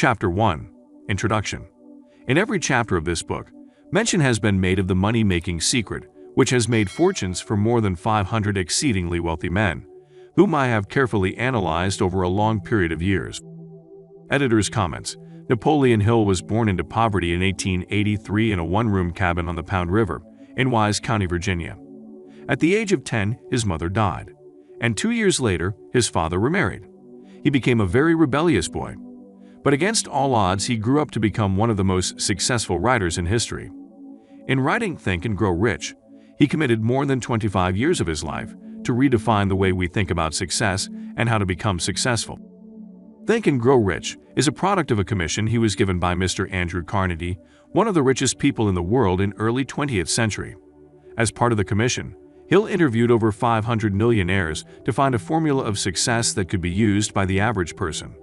Chapter 1. Introduction. In every chapter of this book, mention has been made of the money-making secret, which has made fortunes for more than 500 exceedingly wealthy men, whom I have carefully analyzed over a long period of years. Editor's comments. Napoleon Hill was born into poverty in 1883 in a one-room cabin on the Pound River, in Wise County, Virginia. At the age of 10, his mother died, and 2 years later, his father remarried. He became a very rebellious boy. But against all odds, he grew up to become one of the most successful writers in history. In writing Think and Grow Rich, he committed more than 25 years of his life to redefine the way we think about success and how to become successful. Think and Grow Rich is a product of a commission he was given by Mr. Andrew Carnegie, one of the richest people in the world in early 20th century. As part of the commission, Hill interviewed over 500 millionaires to find a formula of success that could be used by the average person.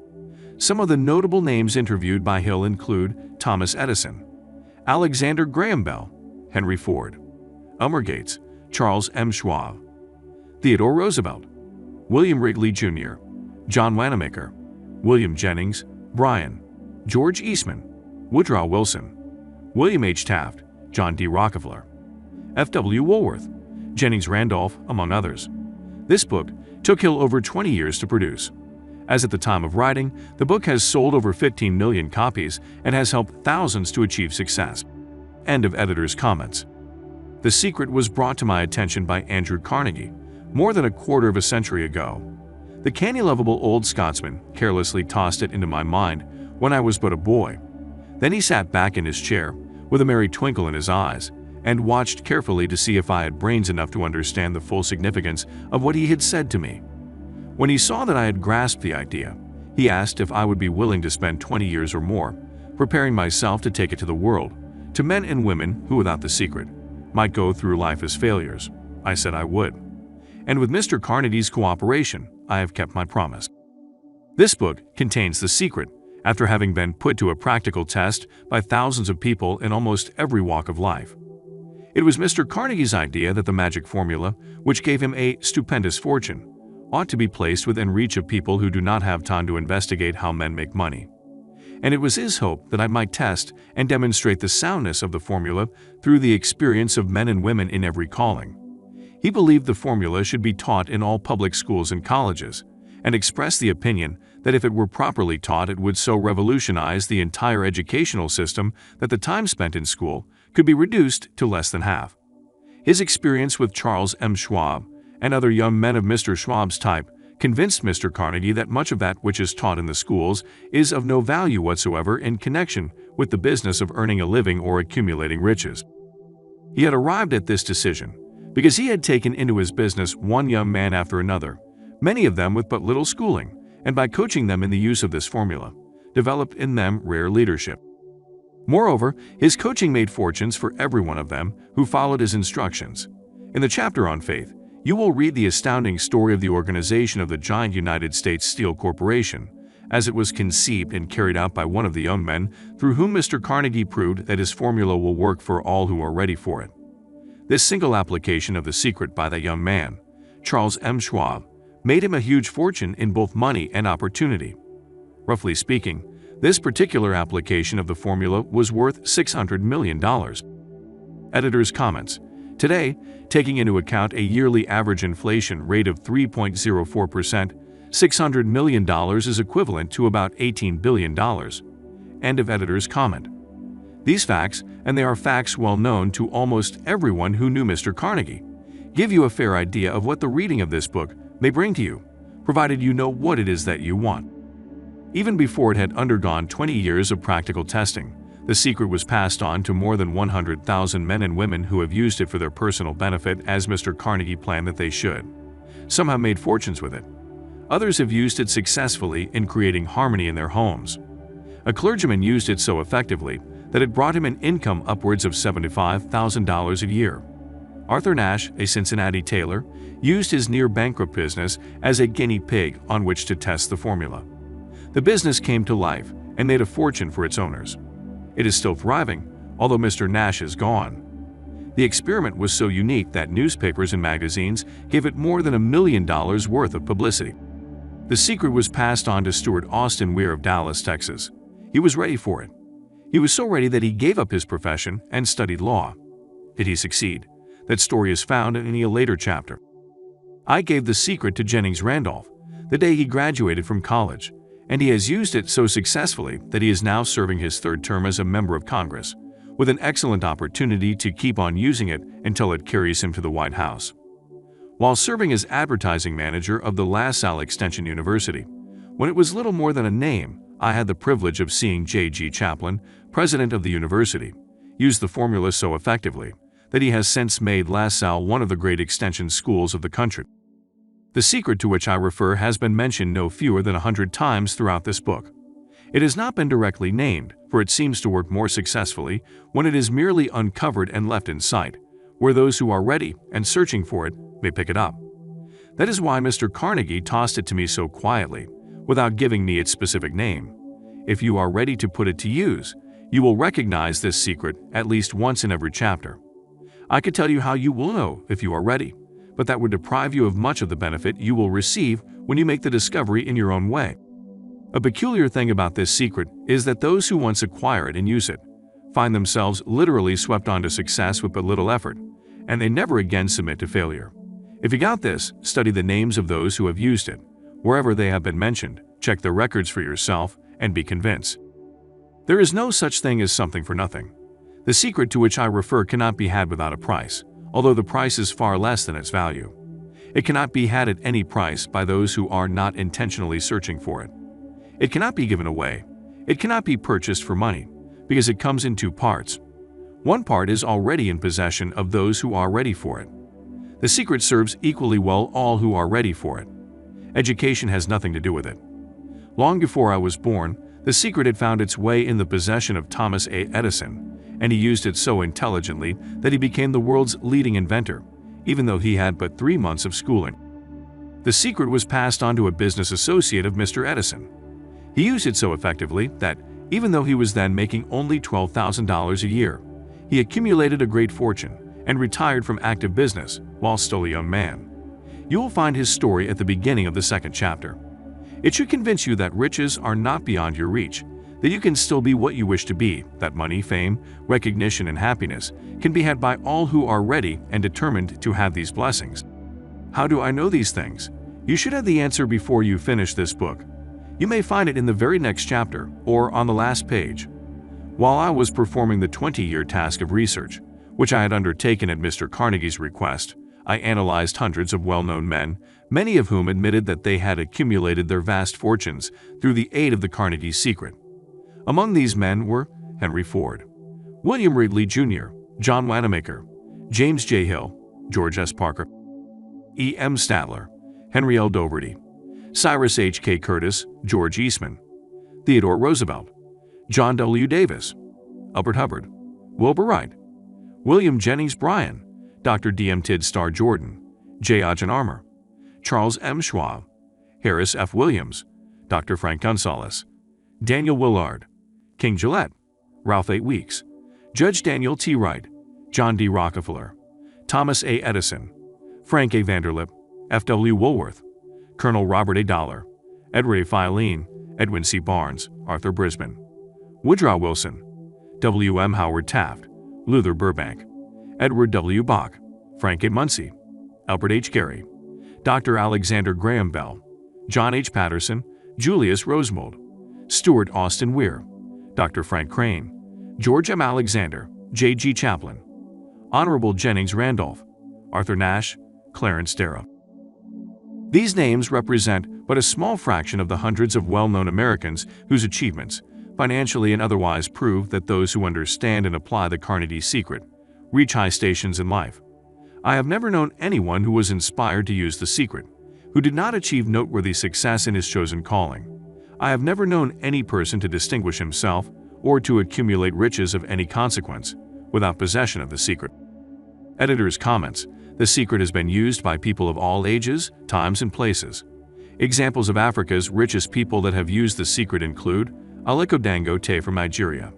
Some of the notable names interviewed by Hill include Thomas Edison, Alexander Graham Bell, Henry Ford, Elmer Gates, Charles M. Schwab, Theodore Roosevelt, William Wrigley Jr., John Wanamaker, William Jennings Bryan, George Eastman, Woodrow Wilson, William H. Taft, John D. Rockefeller, F. W. Woolworth, Jennings Randolph, among others. This book took Hill over 20 years to produce. As at the time of writing, the book has sold over 15 million copies and has helped thousands to achieve success. End of editor's comments. The secret was brought to my attention by Andrew Carnegie more than a quarter of a century ago. The canny-lovable old Scotsman carelessly tossed it into my mind when I was but a boy. Then he sat back in his chair with a merry twinkle in his eyes and watched carefully to see if I had brains enough to understand the full significance of what he had said to me. When he saw that I had grasped the idea, he asked if I would be willing to spend 20 years or more preparing myself to take it to the world, to men and women who, without the secret, might go through life as failures. I said I would. And with Mr. Carnegie's cooperation, I have kept my promise. This book contains the secret after having been put to a practical test by thousands of people in almost every walk of life. It was Mr. Carnegie's idea that the magic formula, which gave him a stupendous fortune, ought to be placed within reach of people who do not have time to investigate how men make money. And it was his hope that I might test and demonstrate the soundness of the formula through the experience of men and women in every calling. He believed the formula should be taught in all public schools and colleges, and expressed the opinion that if it were properly taught, it would so revolutionize the entire educational system that the time spent in school could be reduced to less than half. His experience with Charles M. Schwab and other young men of Mr. Schwab's type convinced Mr. Carnegie that much of that which is taught in the schools is of no value whatsoever in connection with the business of earning a living or accumulating riches. He had arrived at this decision because he had taken into his business one young man after another, many of them with but little schooling, and by coaching them in the use of this formula, developed in them rare leadership. Moreover, his coaching made fortunes for every one of them who followed his instructions. In the chapter on faith, you will read the astounding story of the organization of the giant United States Steel Corporation, as it was conceived and carried out by one of the young men through whom Mr. Carnegie proved that his formula will work for all who are ready for it. This single application of the secret by that young man, Charles M. Schwab, made him a huge fortune in both money and opportunity. Roughly speaking, this particular application of the formula was worth $600 million. Editor's comments. Today, taking into account a yearly average inflation rate of 3.04%, $600 million is equivalent to about $18 billion. End of editor's comment. These facts, and they are facts well known to almost everyone who knew Mr. Carnegie, give you a fair idea of what the reading of this book may bring to you, provided you know what it is that you want. Even before it had undergone 20 years of practical testing, the secret was passed on to more than 100,000 men and women who have used it for their personal benefit as Mr. Carnegie planned that they should. Some have made fortunes with it. Others have used it successfully in creating harmony in their homes. A clergyman used it so effectively that it brought him an income upwards of $75,000 a year. Arthur Nash, a Cincinnati tailor, used his near-bankrupt business as a guinea pig on which to test the formula. The business came to life and made a fortune for its owners. It is still thriving, although Mr. Nash is gone. The experiment was so unique that newspapers and magazines gave it more than $1 million worth of publicity. The secret was passed on to Stuart Austin Weir of Dallas, Texas. He was ready for it. He was so ready that he gave up his profession and studied law. Did he succeed? That story is found in a later chapter. I gave the secret to Jennings Randolph the day he graduated from college, and he has used it so successfully that he is now serving his third term as a member of Congress, with an excellent opportunity to keep on using it until it carries him to the White House. While serving as advertising manager of the La Salle Extension University, when it was little more than a name, I had the privilege of seeing J.G. Chaplin, president of the university, use the formula so effectively that he has since made La Salle one of the great extension schools of the country. The secret to which I refer has been mentioned no fewer than 100 times throughout this book. It has not been directly named, for it seems to work more successfully when it is merely uncovered and left in sight, where those who are ready and searching for it may pick it up. That is why Mr. Carnegie tossed it to me so quietly, without giving me its specific name. If you are ready to put it to use, you will recognize this secret at least once in every chapter. I could tell you how you will know if you are ready, but that would deprive you of much of the benefit you will receive when you make the discovery in your own way. A peculiar thing about this secret is that those who once acquire it and use it find themselves literally swept on to success with but little effort, and they never again submit to failure. If you got this, study the names of those who have used it, wherever they have been mentioned, check the records for yourself, and be convinced. There is no such thing as something for nothing. The secret to which I refer cannot be had without a price, although the price is far less than its value. It cannot be had at any price by those who are not intentionally searching for it. It cannot be given away. It cannot be purchased for money, because it comes in two parts. One part is already in possession of those who are ready for it. The secret serves equally well all who are ready for it. Education has nothing to do with it. Long before I was born, the secret had found its way in the possession of Thomas A. Edison, and he used it so intelligently that he became the world's leading inventor, even though he had but 3 months of schooling. The secret was passed on to a business associate of Mr. Edison. He used it so effectively that, even though he was then making only $12,000 a year, he accumulated a great fortune and retired from active business while still a young man. You will find his story at the beginning of the second chapter. It should convince you that riches are not beyond your reach, that you can still be what you wish to be, that money, fame, recognition, and happiness can be had by all who are ready and determined to have these blessings. How do I know these things? You should have the answer before you finish this book. You may find it in the very next chapter or on the last page. While I was performing the 20-year task of research, which I had undertaken at Mr. Carnegie's request, I analyzed hundreds of well-known men, many of whom admitted that they had accumulated their vast fortunes through the aid of the Carnegie secret. Among these men were Henry Ford, William Wrigley Jr., John Wanamaker, James J. Hill, George S. Parker, E. M. Statler, Henry L. Dougherty, Cyrus H. K. Curtis, George Eastman, Theodore Roosevelt, John W. Davis, Albert Hubbard, Wilbur Wright, William Jennings Bryan, Dr. D. M. Tidd Starr Jordan, J. Ogden Armour, Charles M. Schwab, Harris F. Williams, Dr. Frank Gonzalez, Daniel Willard, King Gillette, Ralph A. Weeks, Judge Daniel T. Wright, John D. Rockefeller, Thomas A. Edison, Frank A. Vanderlip, F. W. Woolworth, Colonel Robert A. Dollar, Edward A. Filene, Edwin C. Barnes, Arthur Brisbane, Woodrow Wilson, W. M. Howard Taft, Luther Burbank, Edward W. Bach, Frank A. Munsey, Albert H. Gary, Dr. Alexander Graham Bell, John H. Patterson, Julius Rosemold, Stuart Austin Weir, Dr. Frank Crane, George M. Alexander, J. G. Chaplin, Honorable Jennings Randolph, Arthur Nash, Clarence Darrow. These names represent but a small fraction of the hundreds of well-known Americans whose achievements, financially and otherwise, prove that those who understand and apply the Carnegie secret reach high stations in life. I have never known anyone who was inspired to use the secret, who did not achieve noteworthy success in his chosen calling. I have never known any person to distinguish himself or to accumulate riches of any consequence without possession of the secret. Editor's comments: the secret has been used by people of all ages, times, and places. Examples of Africa's richest people that have used the secret include Aliko Dangote from Nigeria,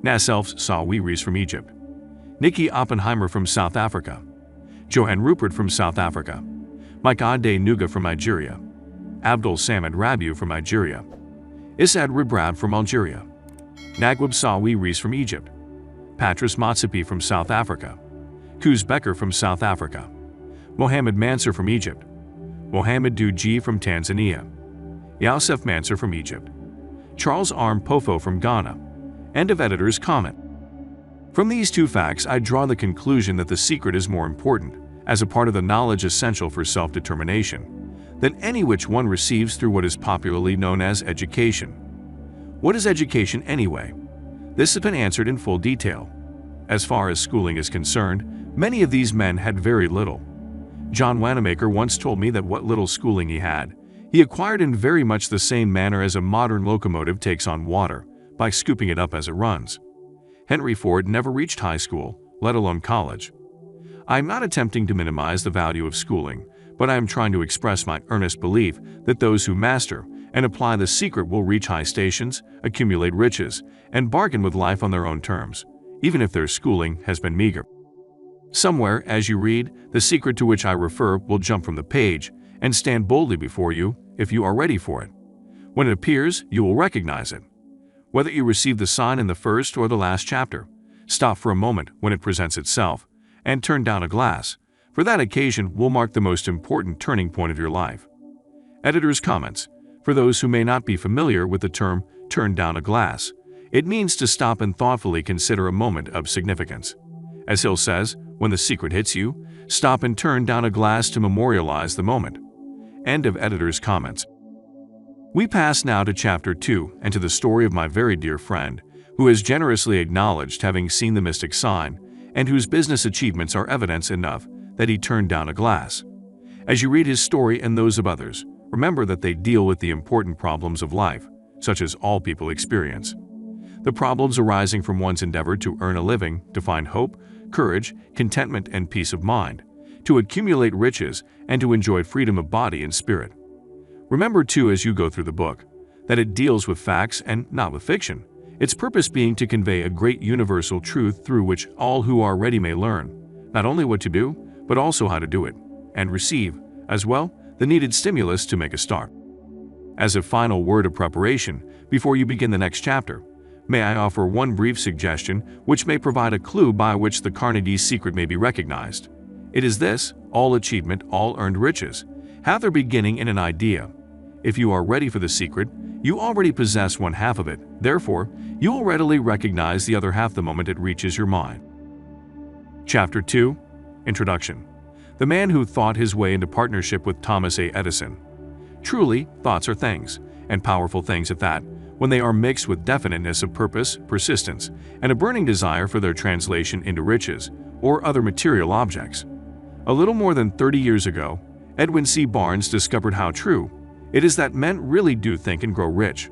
Nassef Sawiris from Egypt, Nicky Oppenheimer from South Africa, Johan Rupert from South Africa, Mike Ade Nuga from Nigeria, Abdul Samad Rabiu from Nigeria, Issad Ribrab from Algeria, Naguib Sawi Rees from Egypt, Patrice Motsepe from South Africa, Koos Becker from South Africa, Mohammed Mansour from Egypt, Mohammed Dewji from Tanzania, Youssef Mansour from Egypt, Charles Arm Pofo from Ghana. End of editor's comment. From these two facts, I draw the conclusion that the secret is more important, as a part of the knowledge essential for self-determination, than any which one receives through what is popularly known as education. What is education anyway? This has been answered in full detail. As far as schooling is concerned, many of these men had very little. John Wanamaker once told me that what little schooling he had, he acquired in very much the same manner as a modern locomotive takes on water, by scooping it up as it runs. Henry Ford never reached high school, let alone college. I am not attempting to minimize the value of schooling, but I am trying to express my earnest belief that those who master and apply the secret will reach high stations, accumulate riches, and bargain with life on their own terms, even if their schooling has been meager. Somewhere, as you read, the secret to which I refer will jump from the page and stand boldly before you if you are ready for it. When it appears, you will recognize it. Whether you receive the sign in the first or the last chapter, stop for a moment when it presents itself and turn down a glass, for that occasion will mark the most important turning point of your life. Editor's comments. For those who may not be familiar with the term turn down a glass, it means to stop and thoughtfully consider a moment of significance. As Hill says, when the secret hits you, stop and turn down a glass to memorialize the moment. End of editor's comments. We pass now to Chapter 2 and to the story of my very dear friend, who has generously acknowledged having seen the mystic sign and whose business achievements are evidence enough that he turned down a glass. As you read his story and those of others, remember that they deal with the important problems of life, such as all people experience. The problems arising from one's endeavor to earn a living, to find hope, courage, contentment, and peace of mind, to accumulate riches, and to enjoy freedom of body and spirit. Remember, too, as you go through the book, that it deals with facts and not with fiction, its purpose being to convey a great universal truth through which all who are ready may learn, not only what to do, but also how to do it, and receive, as well, the needed stimulus to make a start. As a final word of preparation, before you begin the next chapter, may I offer one brief suggestion which may provide a clue by which the Carnegie's secret may be recognized. It is this: all achievement, all earned riches, have their beginning in an idea. If you are ready for the secret, you already possess one half of it, therefore, you will readily recognize the other half the moment it reaches your mind. Chapter 2. Introduction. The man who thought his way into partnership with Thomas A. Edison. Truly, thoughts are things, and powerful things at that, when they are mixed with definiteness of purpose, persistence, and a burning desire for their translation into riches or other material objects. A little more than 30 years ago, Edwin C. Barnes discovered how true it is that men really do think and grow rich.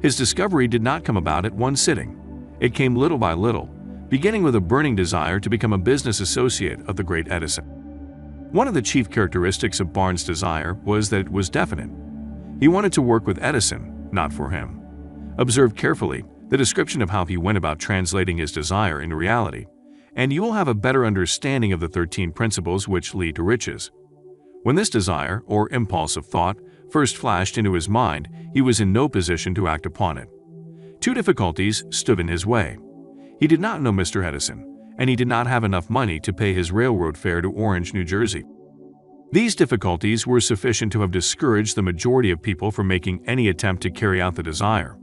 His discovery did not come about at one sitting. It came little by little, beginning with a burning desire to become a business associate of the great Edison. One of the chief characteristics of Barnes' desire was that it was definite. He wanted to work with Edison, not for him. Observe carefully the description of how he went about translating his desire into reality, and you will have a better understanding of the 13 principles which lead to riches. When this desire, or impulse of thought, first flashed into his mind, he was in no position to act upon it. Two difficulties stood in his way. He did not know Mr. Edison, and he did not have enough money to pay his railroad fare to Orange, New Jersey. These difficulties were sufficient to have discouraged the majority of people from making any attempt to carry out the desire.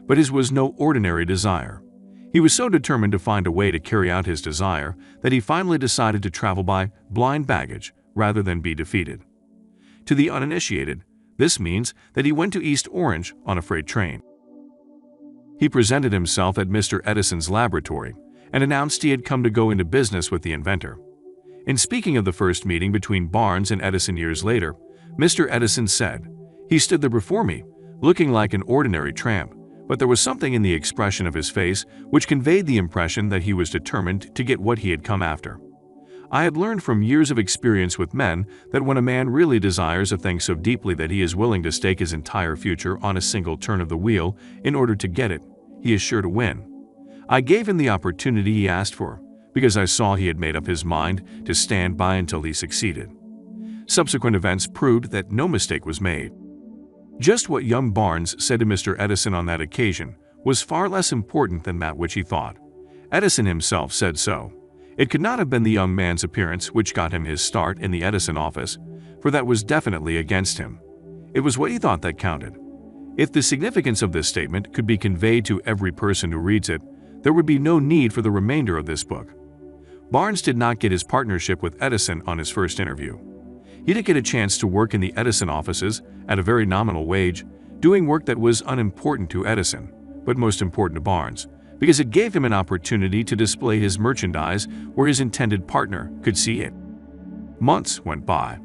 But his was no ordinary desire. He was so determined to find a way to carry out his desire that he finally decided to travel by blind baggage rather than be defeated. To the uninitiated, this means that he went to East Orange on a freight train. He presented himself at Mr. Edison's laboratory and announced he had come to go into business with the inventor. In speaking of the first meeting between Barnes and Edison years later, Mr. Edison said, "He stood there before me, looking like an ordinary tramp, but there was something in the expression of his face which conveyed the impression that he was determined to get what he had come after." I had learned from years of experience with men that when a man really desires a thing so deeply that he is willing to stake his entire future on a single turn of the wheel in order to get it, he is sure to win. I gave him the opportunity he asked for, because I saw he had made up his mind to stand by until he succeeded. Subsequent events proved that no mistake was made. Just what young Barnes said to Mr. Edison on that occasion was far less important than that which he thought. Edison himself said so. It could not have been the young man's appearance which got him his start in the Edison office, for that was definitely against him. It was what he thought that counted. If the significance of this statement could be conveyed to every person who reads it, there would be no need for the remainder of this book. Barnes did not get his partnership with Edison on his first interview. He did get a chance to work in the Edison offices at a very nominal wage, doing work that was unimportant to Edison, but most important to Barnes, because it gave him an opportunity to display his merchandise where his intended partner could see it. Months went by.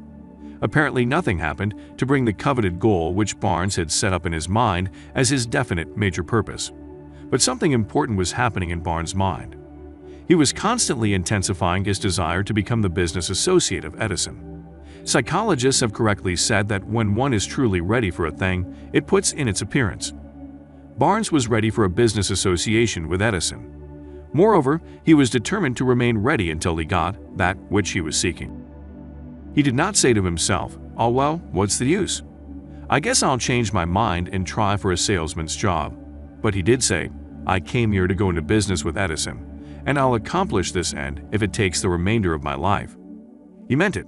Apparently nothing happened to bring the coveted goal which Barnes had set up in his mind as his definite major purpose. But something important was happening in Barnes' mind. He was constantly intensifying his desire to become the business associate of Edison. Psychologists have correctly said that when one is truly ready for a thing, it puts in its appearance. Barnes was ready for a business association with Edison. Moreover, he was determined to remain ready until he got that which he was seeking. He did not say to himself, "Oh well, what's the use? I guess I'll change my mind and try for a salesman's job." But he did say, "I came here to go into business with Edison, and I'll accomplish this end if it takes the remainder of my life." He meant it.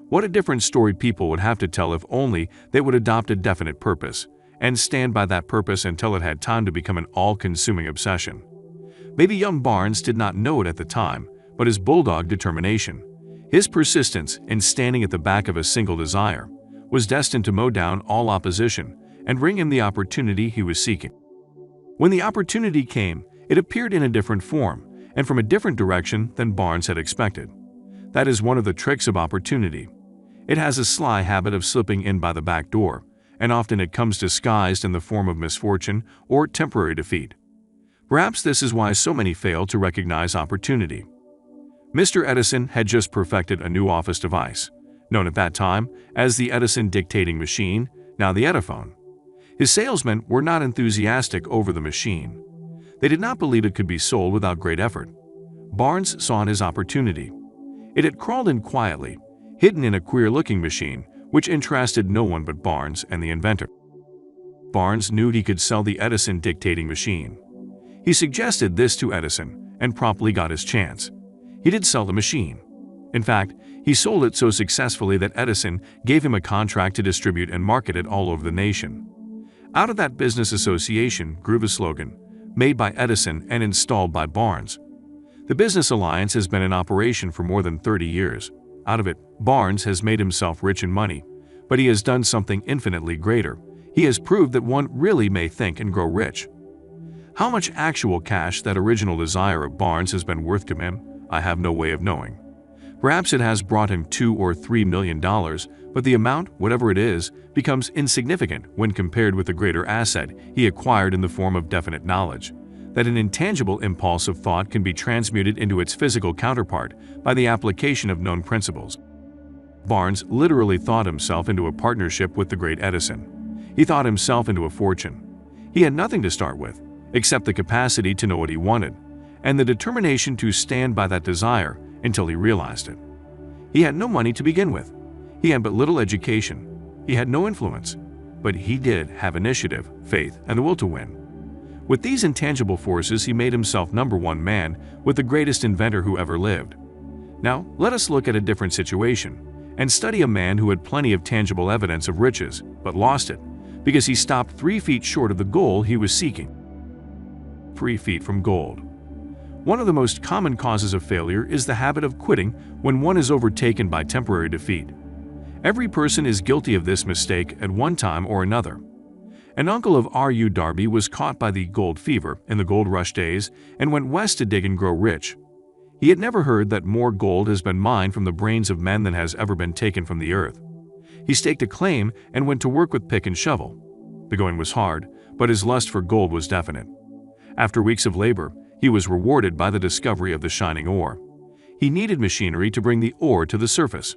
What a different story people would have to tell if only they would adopt a definite purpose and stand by that purpose until it had time to become an all-consuming obsession. Maybe young Barnes did not know it at the time, but his bulldog determination, his persistence in standing at the back of a single desire, was destined to mow down all opposition and bring him the opportunity he was seeking. When the opportunity came, it appeared in a different form and from a different direction than Barnes had expected. That is one of the tricks of opportunity. It has a sly habit of slipping in by the back door, and often it comes disguised in the form of misfortune or temporary defeat. Perhaps this is why so many fail to recognize opportunity. Mr. Edison had just perfected a new office device, known at that time as the Edison dictating machine, now the Ediphone. His salesmen were not enthusiastic over the machine. They did not believe it could be sold without great effort. Barnes saw it as opportunity. It had crawled in quietly, hidden in a queer-looking machine, which interested no one but Barnes and the inventor. Barnes knew he could sell the Edison dictating machine. He suggested this to Edison and promptly got his chance. He did sell the machine. In fact, he sold it so successfully that Edison gave him a contract to distribute and market it all over the nation. Out of that business association grew the slogan, made by Edison and installed by Barnes. The business alliance has been in operation for more than 30 years. Out of it, Barnes has made himself rich in money, but he has done something infinitely greater. He has proved that one really may think and grow rich. How much actual cash that original desire of Barnes has been worth to him, I have no way of knowing. Perhaps it has brought him $2 or $3 million, but the amount, whatever it is, becomes insignificant when compared with the greater asset he acquired in the form of definite knowledge, that an intangible impulse of thought can be transmuted into its physical counterpart by the application of known principles. Barnes literally thought himself into a partnership with the great Edison. He thought himself into a fortune. He had nothing to start with, except the capacity to know what he wanted, and the determination to stand by that desire until he realized it. He had no money to begin with. He had but little education. He had no influence. But he did have initiative, faith, and the will to win. With these intangible forces, he made himself #1 man with the greatest inventor who ever lived. Now, let us look at a different situation and study a man who had plenty of tangible evidence of riches, but lost it because he stopped 3 feet short of the goal he was seeking. 3 feet from gold. One of the most common causes of failure is the habit of quitting when one is overtaken by temporary defeat. Every person is guilty of this mistake at one time or another. An uncle of R.U. Darby was caught by the gold fever in the gold rush days and went west to dig and grow rich. He had never heard that more gold has been mined from the brains of men than has ever been taken from the earth. He staked a claim and went to work with pick and shovel. The going was hard, but his lust for gold was definite. After weeks of labor, he was rewarded by the discovery of the shining ore. He needed machinery to bring the ore to the surface.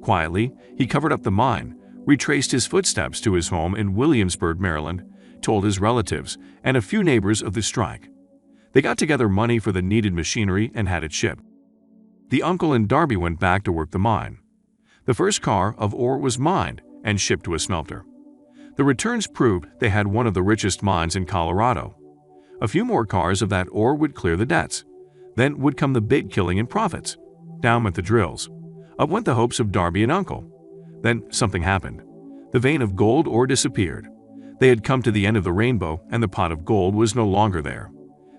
Quietly, he covered up the mine, retraced his footsteps to his home in Williamsburg, Maryland, told his relatives and a few neighbors of the strike. They got together money for the needed machinery and had it shipped. The uncle and Darby went back to work the mine. The first car of ore was mined and shipped to a smelter. The returns proved they had one of the richest mines in Colorado, A few more cars of that ore would clear the debts. Then would come the big killing and profits. Down went the drills. Up went the hopes of Darby and Uncle. Then something happened. The vein of gold ore disappeared. They had come to the end of the rainbow, and the pot of gold was no longer there.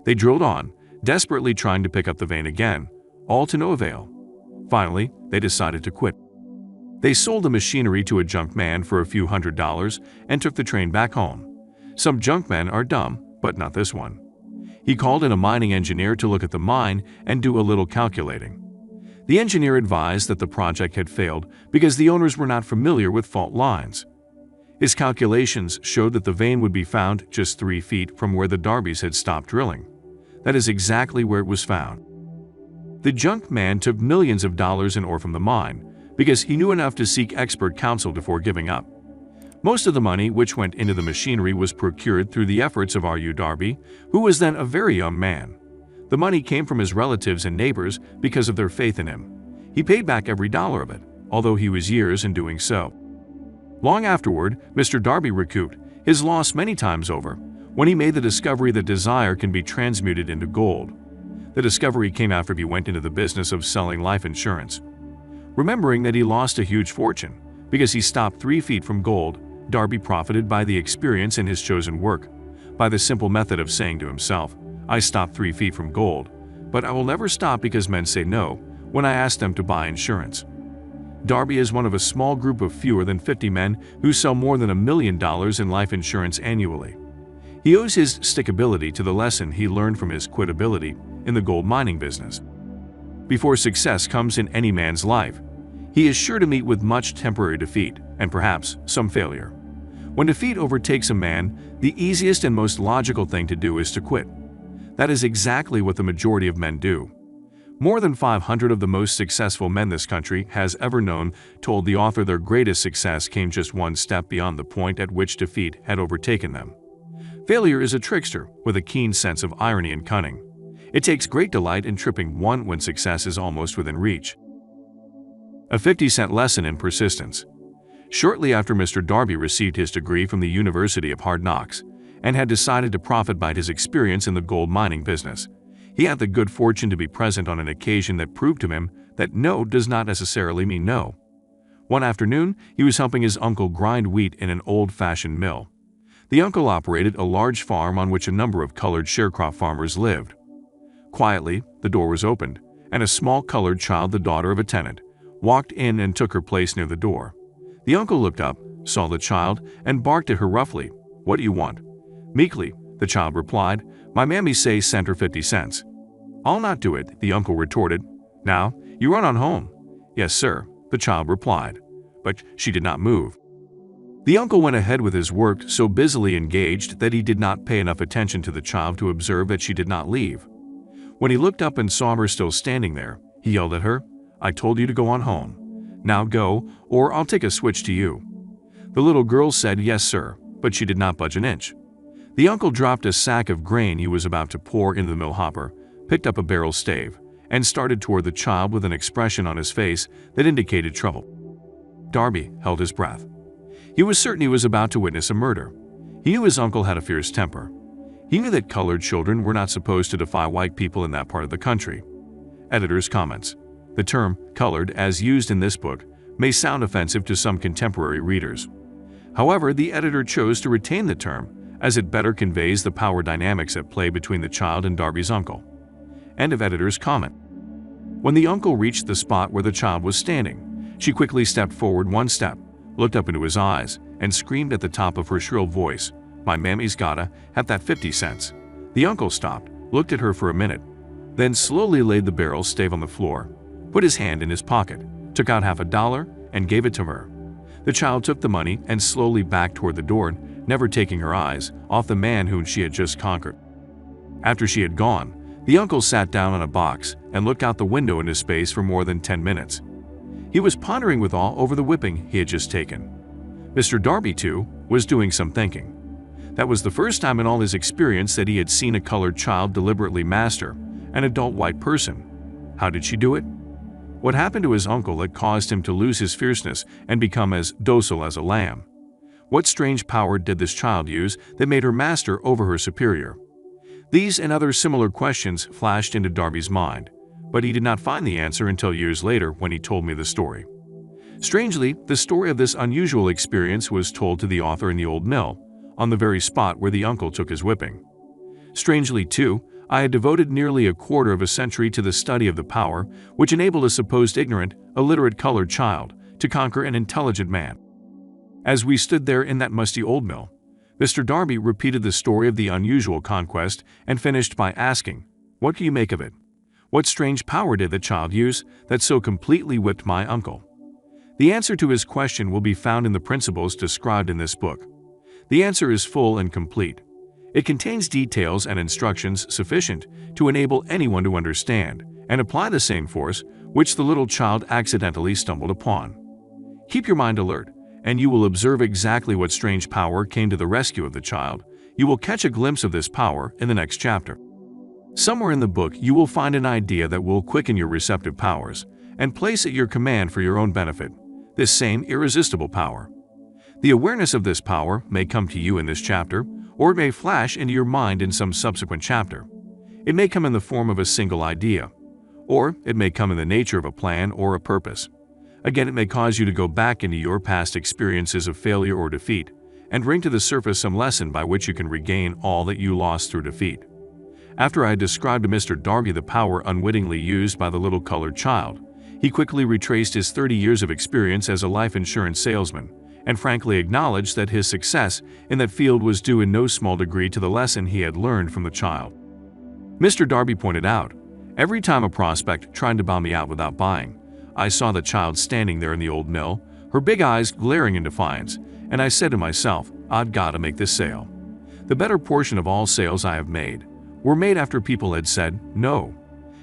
They drilled on, desperately trying to pick up the vein again, all to no avail. Finally, they decided to quit. They sold the machinery to a junk man for a few $100s and took the train back home. Some junk men are dumb, but not this one. He called in a mining engineer to look at the mine and do a little calculating. The engineer advised that the project had failed because the owners were not familiar with fault lines. His calculations showed that the vein would be found just 3 feet from where the Darbys had stopped drilling. That is exactly where it was found. The junk man took millions of dollars in ore from the mine because he knew enough to seek expert counsel before giving up. Most of the money which went into the machinery was procured through the efforts of R.U. Darby, who was then a very young man. The money came from his relatives and neighbors because of their faith in him. He paid back every dollar of it, although he was years in doing so. Long afterward, Mr. Darby recouped his loss many times over when he made the discovery that desire can be transmuted into gold. The discovery came after he went into the business of selling life insurance. Remembering that he lost a huge fortune because he stopped 3 feet from gold, Darby profited by the experience in his chosen work, by the simple method of saying to himself, "I stopped 3 feet from gold, but I will never stop because men say no when I ask them to buy insurance." Darby is one of a small group of fewer than 50 men who sell more than $1 million in life insurance annually. He owes his stickability to the lesson he learned from his quitability in the gold mining business. Before success comes in any man's life, he is sure to meet with much temporary defeat and perhaps some failure. When defeat overtakes a man, the easiest and most logical thing to do is to quit. That is exactly what the majority of men do. More than 500 of the most successful men this country has ever known told the author their greatest success came just one step beyond the point at which defeat had overtaken them. Failure is a trickster with a keen sense of irony and cunning. It takes great delight in tripping one when success is almost within reach. A 50-cent lesson in persistence. Shortly after Mr. Darby received his degree from the University of Hard Knocks and had decided to profit by his experience in the gold mining business, he had the good fortune to be present on an occasion that proved to him that no does not necessarily mean no. One afternoon, he was helping his uncle grind wheat in an old-fashioned mill. The uncle operated a large farm on which a number of colored sharecrop farmers lived. Quietly, the door was opened, and a small colored child, the daughter of a tenant, walked in and took her place near the door. The uncle looked up, saw the child, and barked at her roughly, "What do you want?" Meekly, the child replied, "My mammy say send her 50 cents. "I'll not do it," the uncle retorted. "Now, you run on home." "Yes, sir," the child replied. But she did not move. The uncle went ahead with his work so busily engaged that he did not pay enough attention to the child to observe that she did not leave. When he looked up and saw her still standing there, he yelled at her, "I told you to go on home. Now go, or I'll take a switch to you." The little girl said, "Yes, sir," but she did not budge an inch. The uncle dropped a sack of grain he was about to pour into the mill hopper, picked up a barrel stave, and started toward the child with an expression on his face that indicated trouble. Darby held his breath. He was certain he was about to witness a murder. He knew his uncle had a fierce temper. He knew that colored children were not supposed to defy white people in that part of the country. Editor's comments. The term colored, as used in this book, may sound offensive to some contemporary readers. However, the editor chose to retain the term, as it better conveys the power dynamics at play between the child and Darby's uncle. End of editor's comment. When the uncle reached the spot where the child was standing, she quickly stepped forward one step, looked up into his eyes, and screamed at the top of her shrill voice, "My mammy's gotta have that 50 cents. The uncle stopped, looked at her for a minute, then slowly laid the barrel stave on the floor, put his hand in his pocket, took out half a dollar, and gave it to her. The child took the money and slowly backed toward the door, never taking her eyes off the man whom she had just conquered. After she had gone, the uncle sat down on a box and looked out the window into space for more than 10 minutes. He was pondering with awe over the whipping he had just taken. Mr. Darby, too, was doing some thinking. That was the first time in all his experience that he had seen a colored child deliberately master an adult white person. How did she do it? What happened to his uncle that caused him to lose his fierceness and become as docile as a lamb? What strange power did this child use that made her master over her superior? These and other similar questions flashed into Darby's mind, but he did not find the answer until years later when he told me the story. Strangely, the story of this unusual experience was told to the author in the old mill, on the very spot where the uncle took his whipping. Strangely, too, I had devoted nearly a quarter of a century to the study of the power which enabled a supposed ignorant, illiterate colored child to conquer an intelligent man. As we stood there in that musty old mill, Mr. Darby repeated the story of the unusual conquest and finished by asking, "What do you make of it? What strange power did the child use that so completely whipped my uncle?" The answer to his question will be found in the principles described in this book. The answer is full and complete. It contains details and instructions sufficient to enable anyone to understand and apply the same force which the little child accidentally stumbled upon. Keep your mind alert, and you will observe exactly what strange power came to the rescue of the child. You will catch a glimpse of this power in the next chapter. Somewhere in the book you will find an idea that will quicken your receptive powers and place at your command for your own benefit this same irresistible power. The awareness of this power may come to you in this chapter, or it may flash into your mind in some subsequent chapter. It may come in the form of a single idea, or it may come in the nature of a plan or a purpose. Again, it may cause you to go back into your past experiences of failure or defeat and bring to the surface some lesson by which you can regain all that you lost through defeat. After I had described to Mr. Darby the power unwittingly used by the little colored child, he quickly retraced his 30 years of experience as a life insurance salesman and frankly acknowledged that his success in that field was due in no small degree to the lesson he had learned from the child. Mr. Darby pointed out, "Every time a prospect tried to buy me out without buying, I saw the child standing there in the old mill, her big eyes glaring in defiance, and I said to myself, I've got to make this sale. The better portion of all sales I have made were made after people had said no."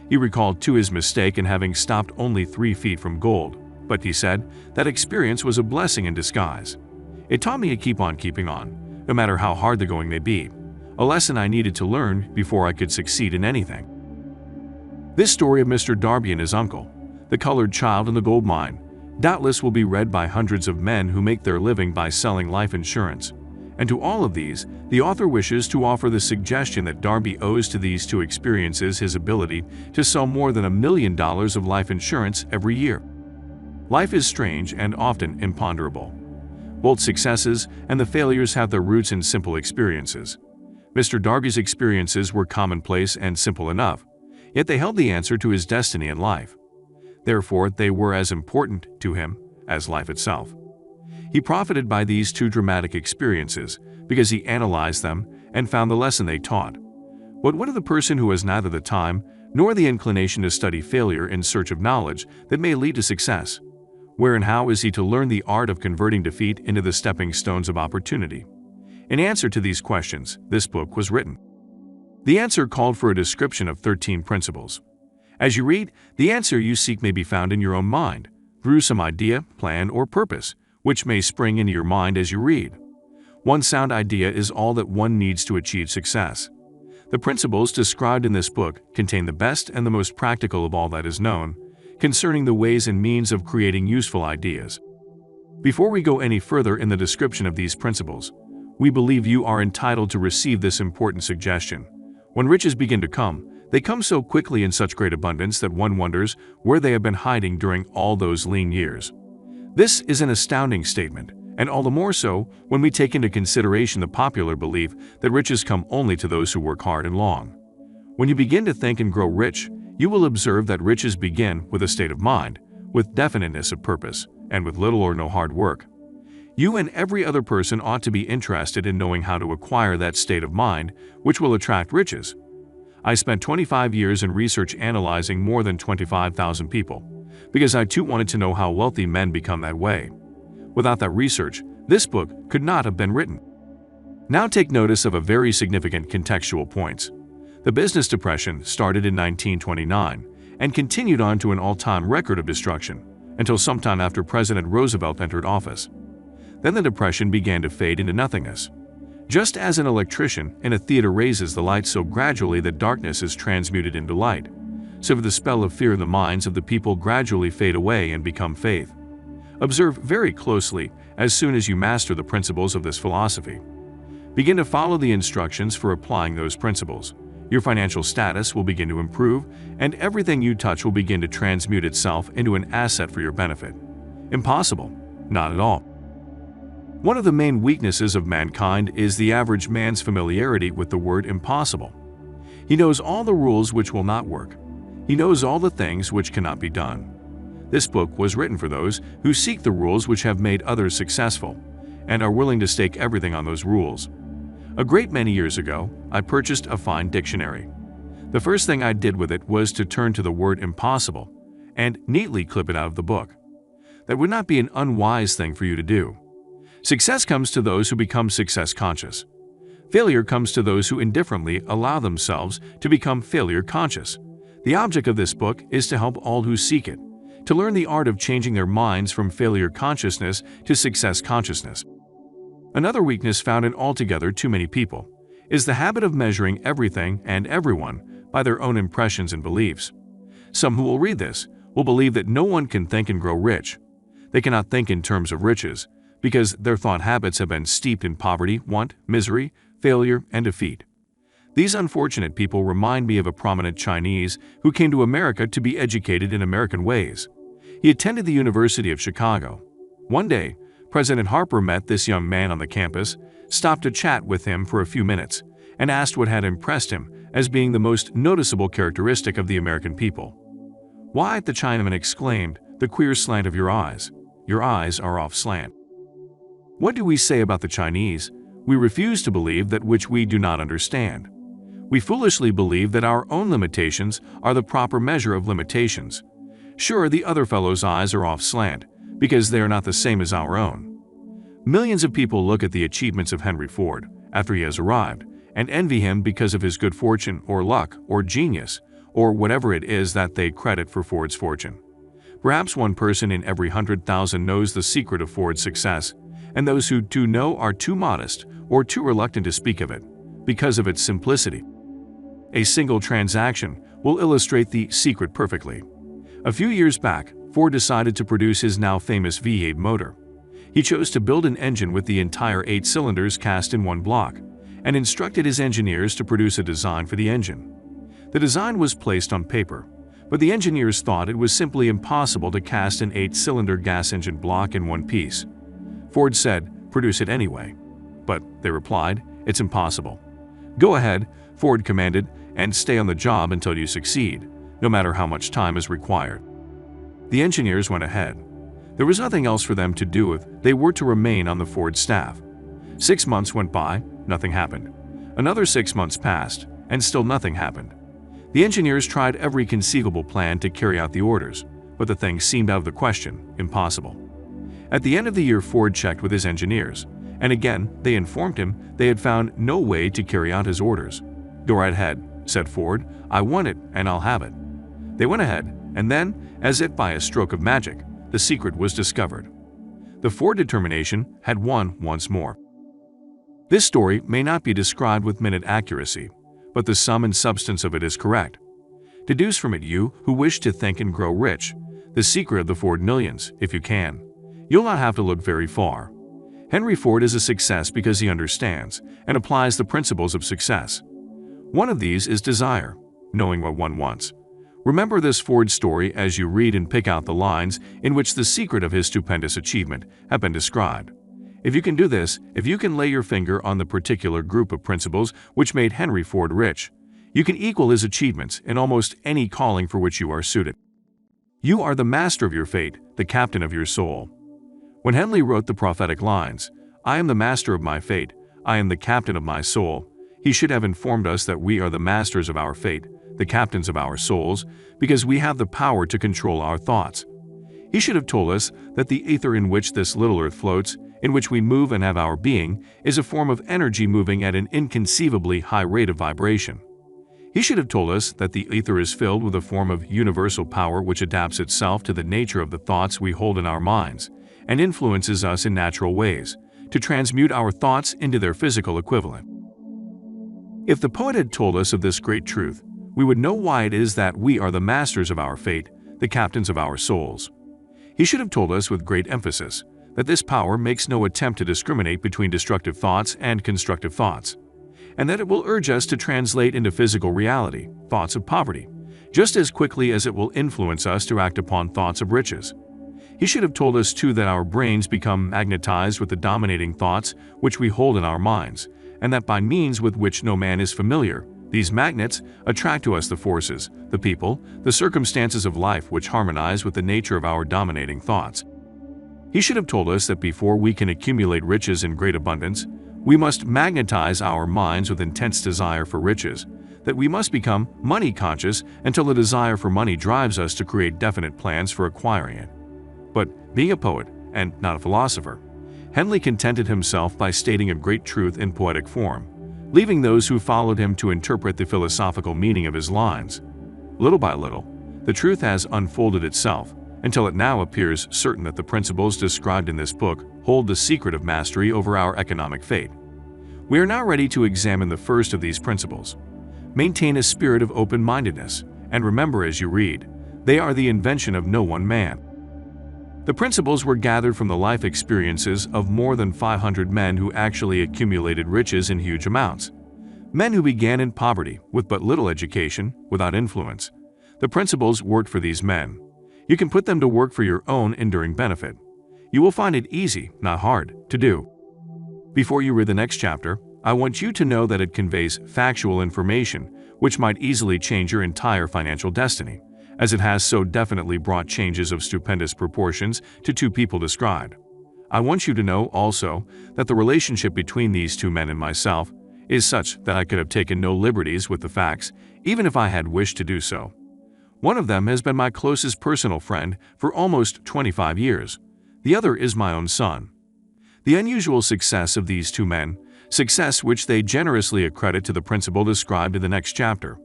He recalled too his mistake in having stopped only 3 feet from gold, but he said that experience was a blessing in disguise. It taught me to keep on keeping on, no matter how hard the going may be, a lesson I needed to learn before I could succeed in anything. This story of Mr. Darby and his uncle, the colored child in the gold mine, doubtless will be read by hundreds of men who make their living by selling life insurance. And to all of these, the author wishes to offer the suggestion that Darby owes to these 2 experiences his ability to sell more than $1 million of life insurance every year. Life is strange and often imponderable. Both successes and the failures have their roots in simple experiences. Mr. Darby's experiences were commonplace and simple enough, yet they held the answer to his destiny in life. Therefore, they were as important to him as life itself. He profited by these 2 dramatic experiences because he analyzed them and found the lesson they taught. But what of the person who has neither the time nor the inclination to study failure in search of knowledge that may lead to success? Where and how is he to learn the art of converting defeat into the stepping stones of opportunity? In answer to these questions, this book was written. The answer called for a description of 13 principles. As you read, the answer you seek may be found in your own mind, through some idea, plan, or purpose, which may spring into your mind as you read. One sound idea is all that one needs to achieve success. The principles described in this book contain the best and the most practical of all that is known concerning the ways and means of creating useful ideas. Before we go any further in the description of these principles, we believe you are entitled to receive this important suggestion. When riches begin to come, they come so quickly in such great abundance that one wonders where they have been hiding during all those lean years. This is an astounding statement, and all the more so when we take into consideration the popular belief that riches come only to those who work hard and long. When you begin to think and grow rich, you will observe that riches begin with a state of mind, with definiteness of purpose, and with little or no hard work. You and every other person ought to be interested in knowing how to acquire that state of mind which will attract riches. I spent 25 years in research analyzing more than 25,000 people, because I too wanted to know how wealthy men become that way. Without that research, this book could not have been written. Now take notice of a very significant contextual points. The business depression started in 1929 and continued on to an all-time record of destruction until sometime after President Roosevelt entered office. Then the depression began to fade into nothingness. Just as an electrician in a theater raises the light so gradually that darkness is transmuted into light, so the spell of fear in the minds of the people gradually fade away and become faith. Observe very closely as soon as you master the principles of this philosophy. Begin to follow the instructions for applying those principles, Your financial status will begin to improve, and everything you touch will begin to transmute itself into an asset for your benefit. Impossible? Not at all. One of the main weaknesses of mankind is the average man's familiarity with the word impossible. He knows all the rules which will not work. He knows all the things which cannot be done. This book was written for those who seek the rules which have made others successful and are willing to stake everything on those rules. A great many years ago, I purchased a fine dictionary. The first thing I did with it was to turn to the word impossible and neatly clip it out of the book. That would not be an unwise thing for you to do. Success comes to those who become success conscious. Failure comes to those who indifferently allow themselves to become failure conscious. The object of this book is to help all who seek it, to learn the art of changing their minds from failure consciousness to success consciousness. Another weakness found in altogether too many people is the habit of measuring everything and everyone by their own impressions and beliefs. Some who will read this will believe that no one can think and grow rich. They cannot think in terms of riches because their thought habits have been steeped in poverty, want, misery, failure, and defeat. These unfortunate people remind me of a prominent Chinese who came to America to be educated in American ways. He attended the University of Chicago. One day, President Harper met this young man on the campus, stopped to chat with him for a few minutes, and asked what had impressed him as being the most noticeable characteristic of the American people. "Why," the Chinaman exclaimed, "the queer slant of your eyes. Your eyes are off slant." What do we say about the Chinese? We refuse to believe that which we do not understand. We foolishly believe that our own limitations are the proper measure of limitations. Sure, the other fellow's eyes are off slant, because they are not the same as our own. Millions of people look at the achievements of Henry Ford after he has arrived and envy him because of his good fortune or luck or genius or whatever it is that they credit for Ford's fortune. Perhaps one person in every 100,000 knows the secret of Ford's success, and those who do know are too modest or too reluctant to speak of it because of its simplicity. A single transaction will illustrate the secret perfectly. A few years back, Ford decided to produce his now famous V8 motor. He chose to build an engine with the entire 8 cylinders cast in one block, and instructed his engineers to produce a design for the engine. The design was placed on paper, but the engineers thought it was simply impossible to cast an 8-cylinder gas engine block in one piece. Ford said, "Produce it anyway." But, they replied, "It's impossible." "Go ahead," Ford commanded, "and stay on the job until you succeed, no matter how much time is required." The engineers went ahead. There was nothing else for them to do if they were to remain on the Ford staff. 6 months went by, nothing happened. Another 6 months passed, and still nothing happened. The engineers tried every conceivable plan to carry out the orders, but the thing seemed out of the question, impossible. At the end of the year, Ford checked with his engineers, and again they informed him they had found no way to carry out his orders. "Go right ahead," said Ford. "I want it, and I'll have it." They went ahead, and then, as if by a stroke of magic, the secret was discovered. The Ford determination had won once more. This story may not be described with minute accuracy, but the sum and substance of it is correct. Deduce from it, you who wish to think and grow rich, the secret of the Ford millions, if you can. You'll not have to look very far. Henry Ford is a success because he understands and applies the principles of success. One of these is desire, knowing what one wants. Remember this Ford story as you read and pick out the lines in which the secret of his stupendous achievement have been described. If you can do this, if you can lay your finger on the particular group of principles which made Henry Ford rich, you can equal his achievements in almost any calling for which you are suited. You are the master of your fate, the captain of your soul. When Henley wrote the prophetic lines, "I am the master of my fate, I am the captain of my soul," he should have informed us that we are the masters of our fate, the captains of our souls, because we have the power to control our thoughts. He should have told us that the ether in which this little earth floats, in which we move and have our being, is a form of energy moving at an inconceivably high rate of vibration. He should have told us that the ether is filled with a form of universal power which adapts itself to the nature of the thoughts we hold in our minds, and influences us in natural ways, to transmute our thoughts into their physical equivalent. If the poet had told us of this great truth, we would know why it is that we are the masters of our fate, the captains of our souls. He should have told us with great emphasis that this power makes no attempt to discriminate between destructive thoughts and constructive thoughts, and that it will urge us to translate into physical reality thoughts of poverty, just as quickly as it will influence us to act upon thoughts of riches. He should have told us too that our brains become magnetized with the dominating thoughts which we hold in our minds, and that by means with which no man is familiar, these magnets attract to us the forces, the people, the circumstances of life which harmonize with the nature of our dominating thoughts. He should have told us that before we can accumulate riches in great abundance, we must magnetize our minds with intense desire for riches, that we must become money conscious until the desire for money drives us to create definite plans for acquiring it. But being a poet, and not a philosopher, Henley contented himself by stating a great truth in poetic form, leaving those who followed him to interpret the philosophical meaning of his lines. Little by little, the truth has unfolded itself, until it now appears certain that the principles described in this book hold the secret of mastery over our economic fate. We are now ready to examine the first of these principles. Maintain a spirit of open-mindedness, and remember as you read, they are the invention of no one man. The principles were gathered from the life experiences of more than 500 men who actually accumulated riches in huge amounts. Men who began in poverty, with but little education, without influence. The principles worked for these men. You can put them to work for your own enduring benefit. You will find it easy, not hard, to do. Before you read the next chapter, I want you to know that it conveys factual information which might easily change your entire financial destiny, as it has so definitely brought changes of stupendous proportions to two people described. I want you to know also that the relationship between these two men and myself is such that I could have taken no liberties with the facts, even if I had wished to do so. One of them has been my closest personal friend for almost 25 years. The other is my own son. The unusual success of these two men, success which they generously accredit to the principle described in the next chapter,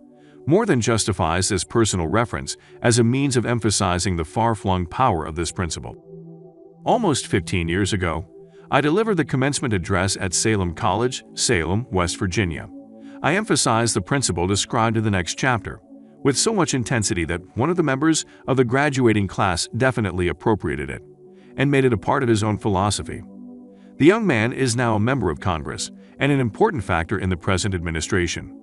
more than justifies this personal reference as a means of emphasizing the far-flung power of this principle. Almost 15 years ago, I delivered the commencement address at Salem College, Salem, West Virginia. I emphasized the principle described in the next chapter, with so much intensity that one of the members of the graduating class definitely appropriated it, and made it a part of his own philosophy. The young man is now a member of Congress and an important factor in the present administration.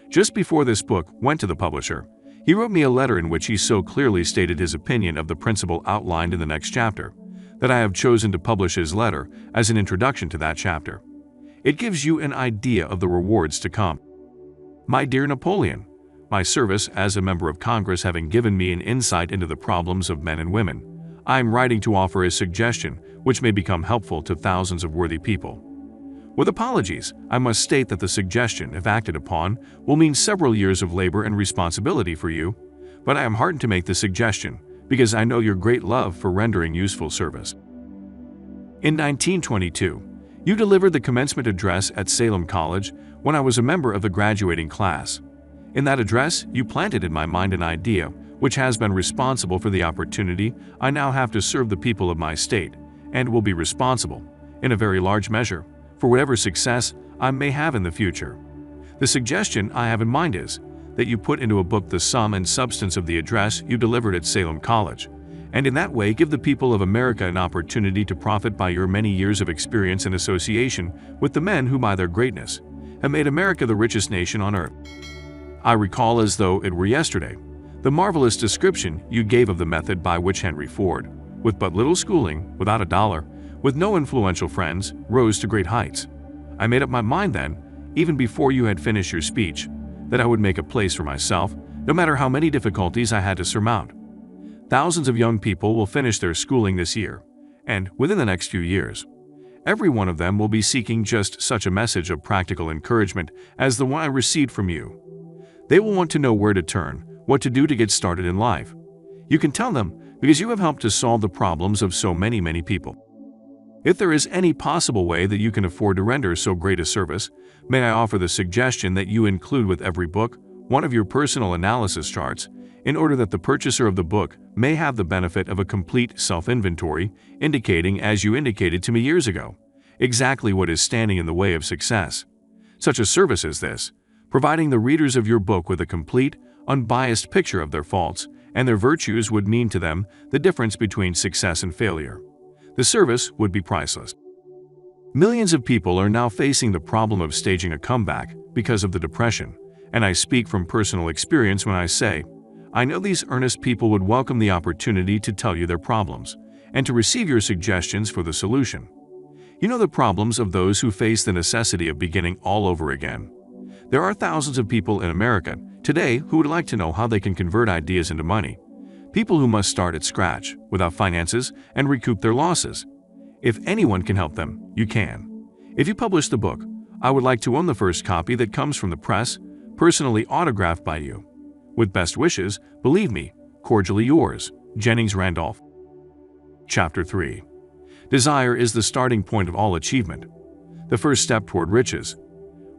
Just before this book went to the publisher, he wrote me a letter in which he so clearly stated his opinion of the principle outlined in the next chapter, that I have chosen to publish his letter as an introduction to that chapter. It gives you an idea of the rewards to come. My dear Napoleon, my service as a member of Congress having given me an insight into the problems of men and women, I am writing to offer a suggestion which may become helpful to thousands of worthy people. With apologies, I must state that the suggestion, if acted upon, will mean several years of labor and responsibility for you, but I am heartened to make the suggestion because I know your great love for rendering useful service. In 1922, you delivered the commencement address at Salem College when I was a member of the graduating class. In that address, you planted in my mind an idea which has been responsible for the opportunity I now have to serve the people of my state, and will be responsible, in a very large measure, for whatever success I may have in the future. The suggestion I have in mind is that you put into a book the sum and substance of the address you delivered at Salem College, and in that way give the people of America an opportunity to profit by your many years of experience and association with the men who by their greatness have made America the richest nation on earth. I recall as though it were yesterday the marvelous description you gave of the method by which Henry Ford, with but little schooling, without a dollar, with no influential friends, rose to great heights. I made up my mind then, even before you had finished your speech, that I would make a place for myself, no matter how many difficulties I had to surmount. Thousands of young people will finish their schooling this year, and within the next few years. Every one of them will be seeking just such a message of practical encouragement as the one I received from you. They will want to know where to turn, what to do to get started in life. You can tell them because you have helped to solve the problems of so many people. If there is any possible way that you can afford to render so great a service, may I offer the suggestion that you include with every book one of your personal analysis charts, in order that the purchaser of the book may have the benefit of a complete self-inventory, indicating, as you indicated to me years ago, exactly what is standing in the way of success. Such a service as this, providing the readers of your book with a complete, unbiased picture of their faults and their virtues, would mean to them the difference between success and failure. The service would be priceless. Millions of people are now facing the problem of staging a comeback, because of the depression, and I speak from personal experience when I say, I know these earnest people would welcome the opportunity to tell you their problems, and to receive your suggestions for the solution. You know the problems of those who face the necessity of beginning all over again. There are thousands of people in America today who would like to know how they can convert ideas into money. People who must start at scratch, without finances, and recoup their losses. If anyone can help them, you can. If you publish the book, I would like to own the first copy that comes from the press, personally autographed by you. With best wishes, believe me, cordially yours, Jennings Randolph. Chapter 3. Desire is the starting point of all achievement. The first step toward riches.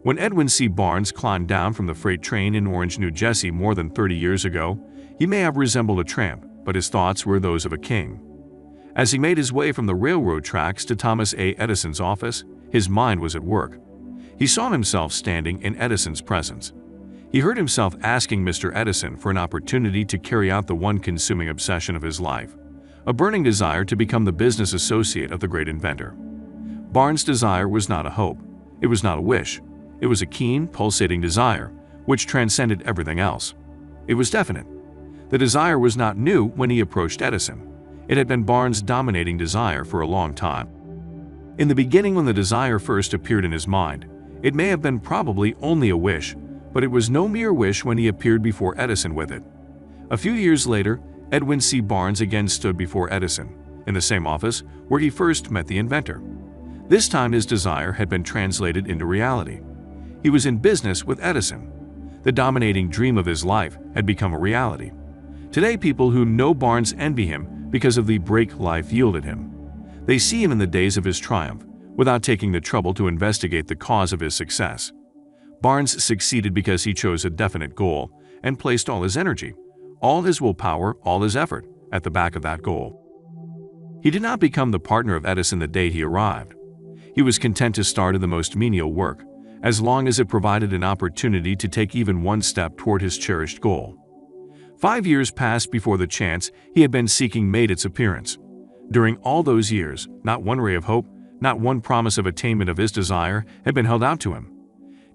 When Edwin C. Barnes climbed down from the freight train in Orange, New Jersey more than 30 years ago, he may have resembled a tramp, but his thoughts were those of a king. As he made his way from the railroad tracks to Thomas A. Edison's office, his mind was at work. He saw himself standing in Edison's presence. He heard himself asking Mr. Edison for an opportunity to carry out the one consuming obsession of his life, a burning desire to become the business associate of the great inventor. Barnes' desire was not a hope. It was not a wish. It was a keen, pulsating desire, which transcended everything else. It was definite. The desire was not new when he approached Edison. It had been Barnes' dominating desire for a long time. In the beginning, when the desire first appeared in his mind, it may have been probably only a wish, but it was no mere wish when he appeared before Edison with it. A few years later, Edwin C. Barnes again stood before Edison, in the same office where he first met the inventor. This time his desire had been translated into reality. He was in business with Edison. The dominating dream of his life had become a reality. Today, people who know Barnes envy him because of the break life yielded him. They see him in the days of his triumph, without taking the trouble to investigate the cause of his success. Barnes succeeded because he chose a definite goal and placed all his energy, all his willpower, all his effort at the back of that goal. He did not become the partner of Edison the day he arrived. He was content to start in the most menial work, as long as it provided an opportunity to take even one step toward his cherished goal. 5 years passed before the chance he had been seeking made its appearance. During all those years, not one ray of hope, not one promise of attainment of his desire had been held out to him.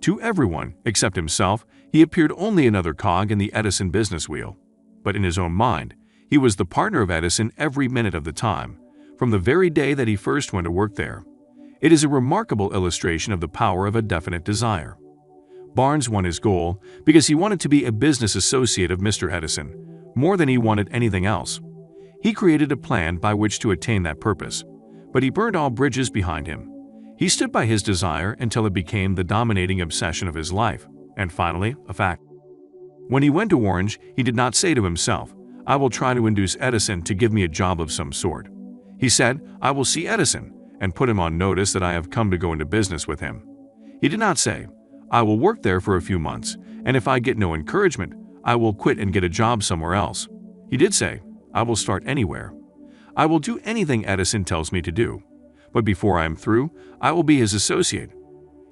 To everyone, except himself, he appeared only another cog in the Edison business wheel. But in his own mind, he was the partner of Edison every minute of the time, from the very day that he first went to work there. It is a remarkable illustration of the power of a definite desire. Barnes won his goal because he wanted to be a business associate of Mr. Edison, more than he wanted anything else. He created a plan by which to attain that purpose, but he burned all bridges behind him. He stood by his desire until it became the dominating obsession of his life, and finally, a fact. When he went to Orange, he did not say to himself, I will try to induce Edison to give me a job of some sort. He said, I will see Edison, and put him on notice that I have come to go into business with him. He did not say, I will work there for a few months, and if I get no encouragement, I will quit and get a job somewhere else. He did say, I will start anywhere. I will do anything Edison tells me to do. But before I am through, I will be his associate.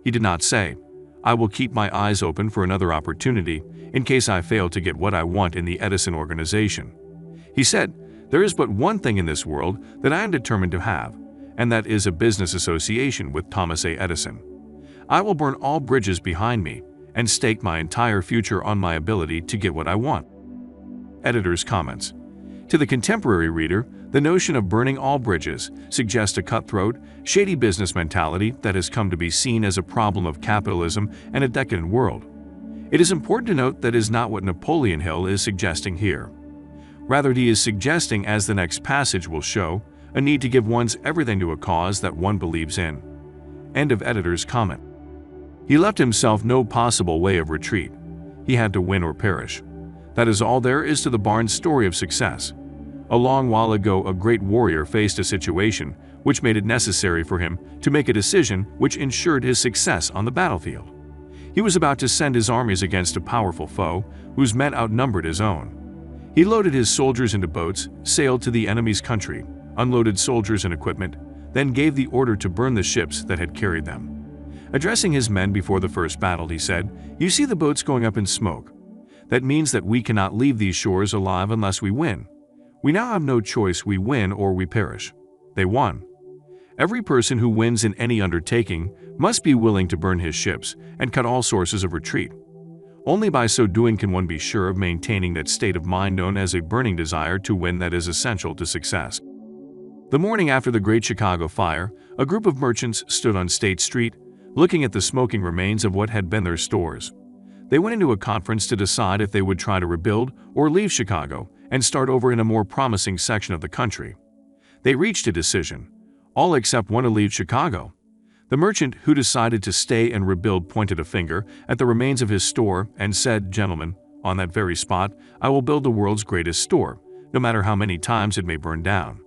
He did not say, I will keep my eyes open for another opportunity in case I fail to get what I want in the Edison organization. He said, there is but one thing in this world that I am determined to have, and that is a business association with Thomas A. Edison. I will burn all bridges behind me and stake my entire future on my ability to get what I want. Editor's comments. To the contemporary reader, the notion of burning all bridges suggests a cutthroat, shady business mentality that has come to be seen as a problem of capitalism and a decadent world. It is important to note that is not what Napoleon Hill is suggesting here. Rather, he is suggesting, as the next passage will show, a need to give one's everything to a cause that one believes in. End of editor's comment. He left himself no possible way of retreat. He had to win or perish. That is all there is to the Barnes story of success. A long while ago, a great warrior faced a situation which made it necessary for him to make a decision which ensured his success on the battlefield. He was about to send his armies against a powerful foe whose men outnumbered his own. He loaded his soldiers into boats, sailed to the enemy's country, unloaded soldiers and equipment, then gave the order to burn the ships that had carried them. Addressing his men before the first battle, he said, "You see the boats going up in smoke. That means that we cannot leave these shores alive unless we win. We now have no choice, we win or we perish." They won. Every person who wins in any undertaking must be willing to burn his ships and cut all sources of retreat. Only by so doing can one be sure of maintaining that state of mind known as a burning desire to win that is essential to success. The morning after the Great Chicago Fire, a group of merchants stood on State Street, looking at the smoking remains of what had been their stores. They went into a conference to decide if they would try to rebuild or leave Chicago and start over in a more promising section of the country. They reached a decision. All except one to leave Chicago. The merchant who decided to stay and rebuild pointed a finger at the remains of his store and said, "Gentlemen, on that very spot, I will build the world's greatest store, no matter how many times it may burn down."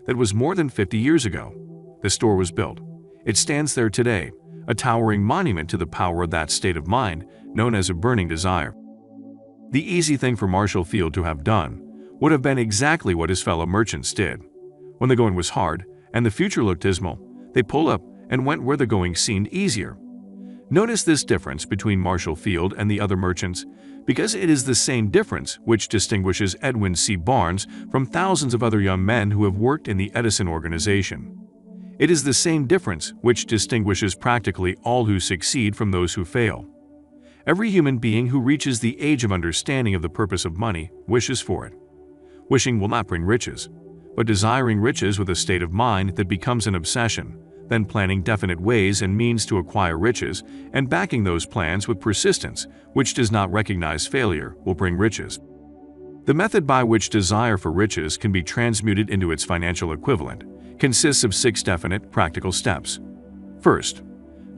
That was more than 50 years ago. The store was built. It stands there today, a towering monument to the power of that state of mind, known as a burning desire. The easy thing for Marshall Field to have done would have been exactly what his fellow merchants did. When the going was hard and the future looked dismal, they pulled up and went where the going seemed easier. Notice this difference between Marshall Field and the other merchants, because it is the same difference which distinguishes Edwin C. Barnes from thousands of other young men who have worked in the Edison organization. It is the same difference which distinguishes practically all who succeed from those who fail. Every human being who reaches the age of understanding of the purpose of money wishes for it. Wishing will not bring riches, but desiring riches with a state of mind that becomes an obsession, then planning definite ways and means to acquire riches and backing those plans with persistence, which does not recognize failure, will bring riches. The method by which desire for riches can be transmuted into its financial equivalent consists of 6 definite, practical steps. First,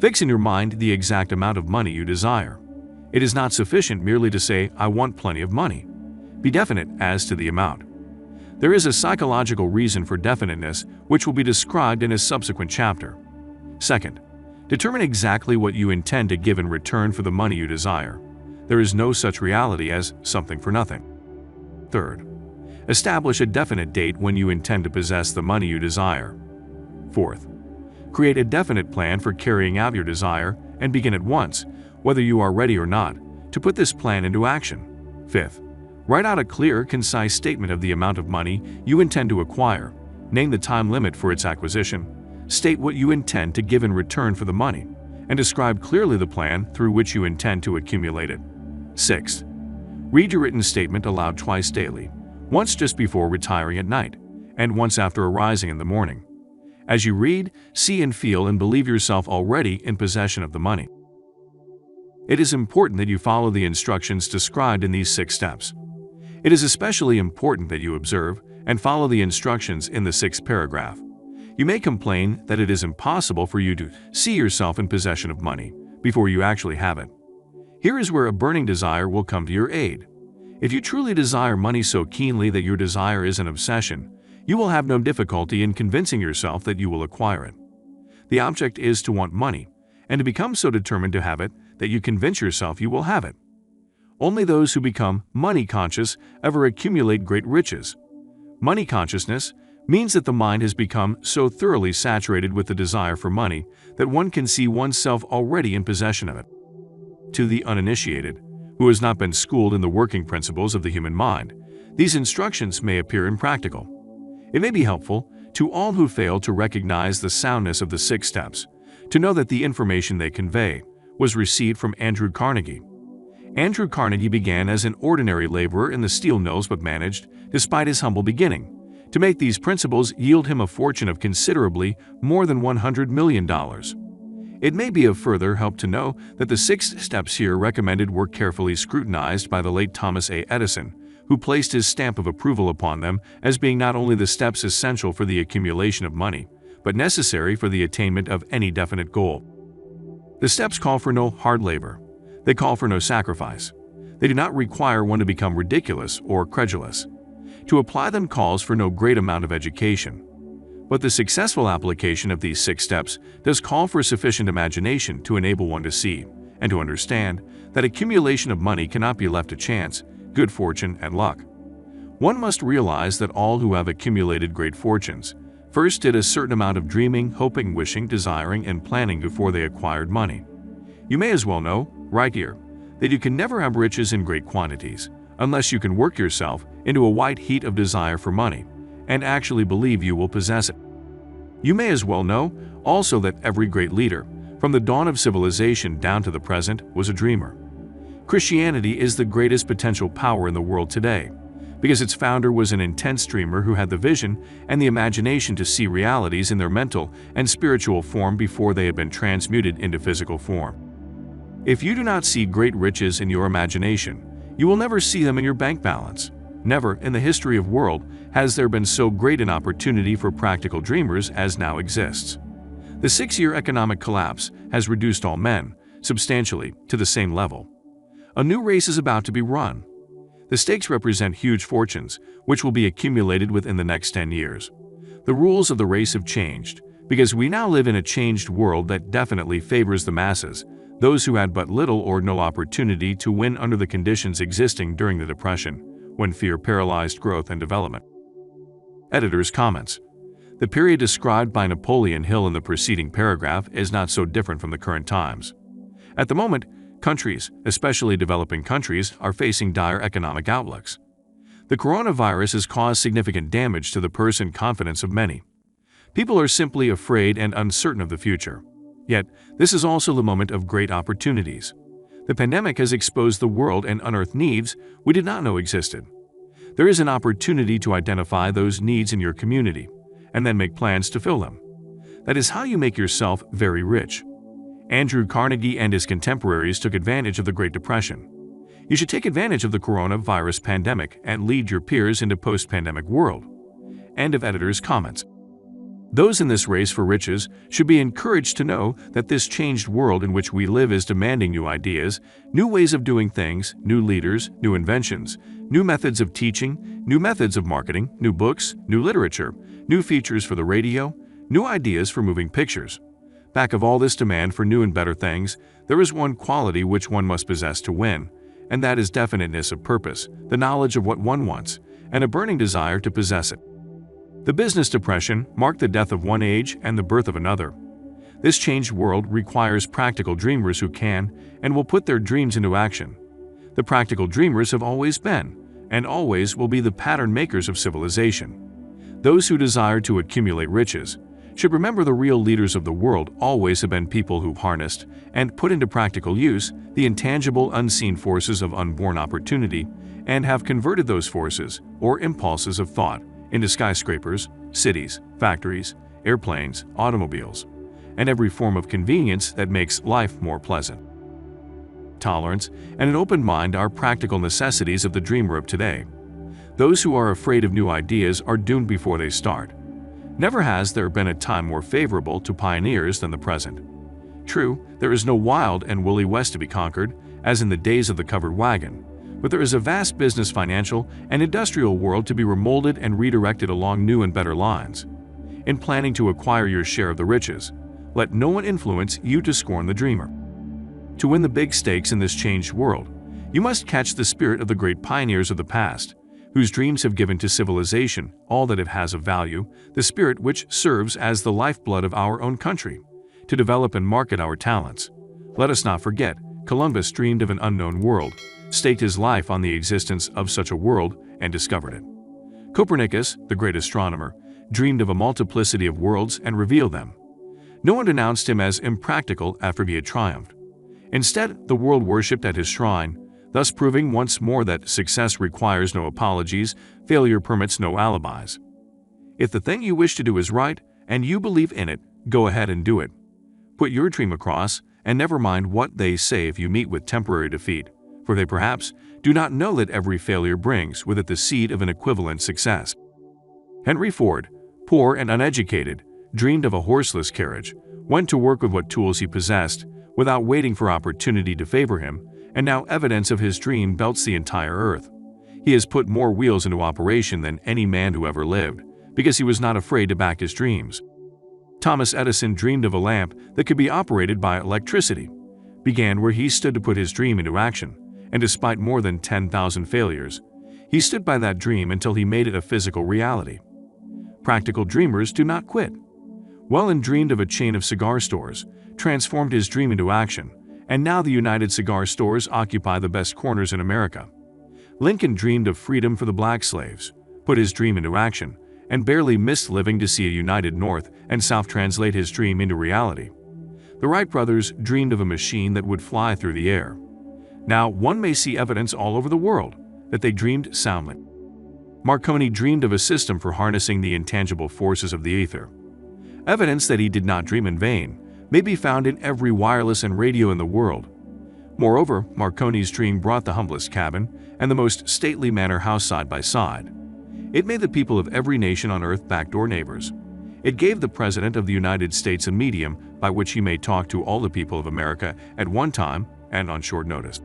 fix in your mind the exact amount of money you desire. It is not sufficient merely to say, "I want plenty of money." Be definite as to the amount. There is a psychological reason for definiteness which will be described in a subsequent chapter. Second, determine exactly what you intend to give in return for the money you desire. There is no such reality as something for nothing. Third, establish a definite date when you intend to possess the money you desire. Fourth, create a definite plan for carrying out your desire and begin at once, whether you are ready or not, to put this plan into action. Fifth, write out a clear, concise statement of the amount of money you intend to acquire, name the time limit for its acquisition, state what you intend to give in return for the money, and describe clearly the plan through which you intend to accumulate it. Sixth, read your written statement aloud twice daily, once just before retiring at night, and once after arising in the morning. As you read, see and feel and believe yourself already in possession of the money. It is important that you follow the instructions described in these 6 steps. It is especially important that you observe and follow the instructions in the 6th paragraph. You may complain that it is impossible for you to see yourself in possession of money before you actually have it. Here is where a burning desire will come to your aid. If you truly desire money so keenly that your desire is an obsession, you will have no difficulty in convincing yourself that you will acquire it. The object is to want money, and to become so determined to have it that you convince yourself you will have it. Only those who become money conscious ever accumulate great riches. Money consciousness means that the mind has become so thoroughly saturated with the desire for money that one can see oneself already in possession of it. To the uninitiated, who has not been schooled in the working principles of the human mind, these instructions may appear impractical. It may be helpful to all who fail to recognize the soundness of the 6 steps, to know that the information they convey was received from Andrew Carnegie. Andrew Carnegie began as an ordinary laborer in the steel mills but managed, despite his humble beginning, to make these principles yield him a fortune of considerably more than $100 million. It may be of further help to know that the 6 steps here recommended were carefully scrutinized by the late Thomas A. Edison, who placed his stamp of approval upon them as being not only the steps essential for the accumulation of money, but necessary for the attainment of any definite goal. The steps call for no hard labor. They call for no sacrifice. They do not require one to become ridiculous or credulous. To apply them calls for no great amount of education. But the successful application of these 6 steps does call for sufficient imagination to enable one to see and to understand that accumulation of money cannot be left to chance, good fortune, and luck. One must realize that all who have accumulated great fortunes first did a certain amount of dreaming, hoping, wishing, desiring, and planning before they acquired money. You may as well know, right here, that you can never have riches in great quantities unless you can work yourself into a white heat of desire for money and actually believe you will possess it. You may as well know also that every great leader, from the dawn of civilization down to the present, was a dreamer. Christianity is the greatest potential power in the world today, because its founder was an intense dreamer who had the vision and the imagination to see realities in their mental and spiritual form before they had been transmuted into physical form. If you do not see great riches in your imagination, you will never see them in your bank balance. Never in the history of world has there been so great an opportunity for practical dreamers as now exists. The 6-year economic collapse has reduced all men, substantially, to the same level. A new race is about to be run. The stakes represent huge fortunes, which will be accumulated within the next 10 years. The rules of the race have changed, because we now live in a changed world that definitely favors the masses, those who had but little or no opportunity to win under the conditions existing during the Depression, when fear paralyzed growth and development. Editor's comments. The period described by Napoleon Hill in the preceding paragraph is not so different from the current times. At the moment, countries, especially developing countries, are facing dire economic outlooks. The coronavirus has caused significant damage to the personal confidence of many. People are simply afraid and uncertain of the future. Yet, this is also the moment of great opportunities. The pandemic has exposed the world and unearthed needs we did not know existed. There is an opportunity to identify those needs in your community, and then make plans to fill them. That is how you make yourself very rich. Andrew Carnegie and his contemporaries took advantage of the Great Depression. You should take advantage of the coronavirus pandemic and lead your peers into post-pandemic world. End of editor's comments. Those in this race for riches should be encouraged to know that this changed world in which we live is demanding new ideas, new ways of doing things, new leaders, new inventions, new methods of teaching, new methods of marketing, new books, new literature, new features for the radio, new ideas for moving pictures. Back of all this demand for new and better things, there is one quality which one must possess to win, and that is definiteness of purpose, the knowledge of what one wants, and a burning desire to possess it. The business depression marked the death of one age and the birth of another. This changed world requires practical dreamers who can and will put their dreams into action. The practical dreamers have always been, and always will be, the pattern makers of civilization. Those who desire to accumulate riches should remember the real leaders of the world always have been people who've harnessed and put into practical use the intangible, unseen forces of unborn opportunity and have converted those forces, or impulses of thought, into skyscrapers, cities, factories, airplanes, automobiles, and every form of convenience that makes life more pleasant. Tolerance and an open mind are practical necessities of the dreamer of today. Those who are afraid of new ideas are doomed before they start. Never has there been a time more favorable to pioneers than the present. True, there is no wild and woolly West to be conquered, as in the days of the covered wagon, but there is a vast business, financial, and industrial world to be remolded and redirected along new and better lines. In planning to acquire your share of the riches, let no one influence you to scorn the dreamer. To win the big stakes in this changed world, you must catch the spirit of the great pioneers of the past, whose dreams have given to civilization all that it has of value, the spirit which serves as the lifeblood of our own country, to develop and market our talents. Let us not forget, Columbus dreamed of an unknown world, staked his life on the existence of such a world, and discovered it. Copernicus, the great astronomer, dreamed of a multiplicity of worlds and revealed them. No one denounced him as impractical after he had triumphed. Instead, the world worshipped at his shrine, thus proving once more that success requires no apologies, failure permits no alibis. If the thing you wish to do is right, and you believe in it, go ahead and do it. Put your dream across, and never mind what they say if you meet with temporary defeat, for they perhaps do not know that every failure brings with it the seed of an equivalent success. Henry Ford, poor and uneducated, dreamed of a horseless carriage, went to work with what tools he possessed, without waiting for opportunity to favor him, and now evidence of his dream belts the entire earth. He has put more wheels into operation than any man who ever lived, because he was not afraid to back his dreams. Thomas Edison dreamed of a lamp that could be operated by electricity, began where he stood to put his dream into action, and despite more than 10,000 failures, he stood by that dream until he made it a physical reality. Practical dreamers do not quit. Whelan dreamed of a chain of cigar stores, transformed his dream into action, and now the United Cigar Stores occupy the best corners in America. Lincoln dreamed of freedom for the black slaves, put his dream into action, and barely missed living to see a united North and South translate his dream into reality. The Wright brothers dreamed of a machine that would fly through the air. Now, one may see evidence all over the world that they dreamed soundly. Marconi dreamed of a system for harnessing the intangible forces of the ether. Evidence that he did not dream in vain may be found in every wireless and radio in the world. Moreover, Marconi's dream brought the humblest cabin and the most stately manor house side by side. It made the people of every nation on earth backdoor neighbors. It gave the President of the United States a medium by which he may talk to all the people of America at one time and on short notice.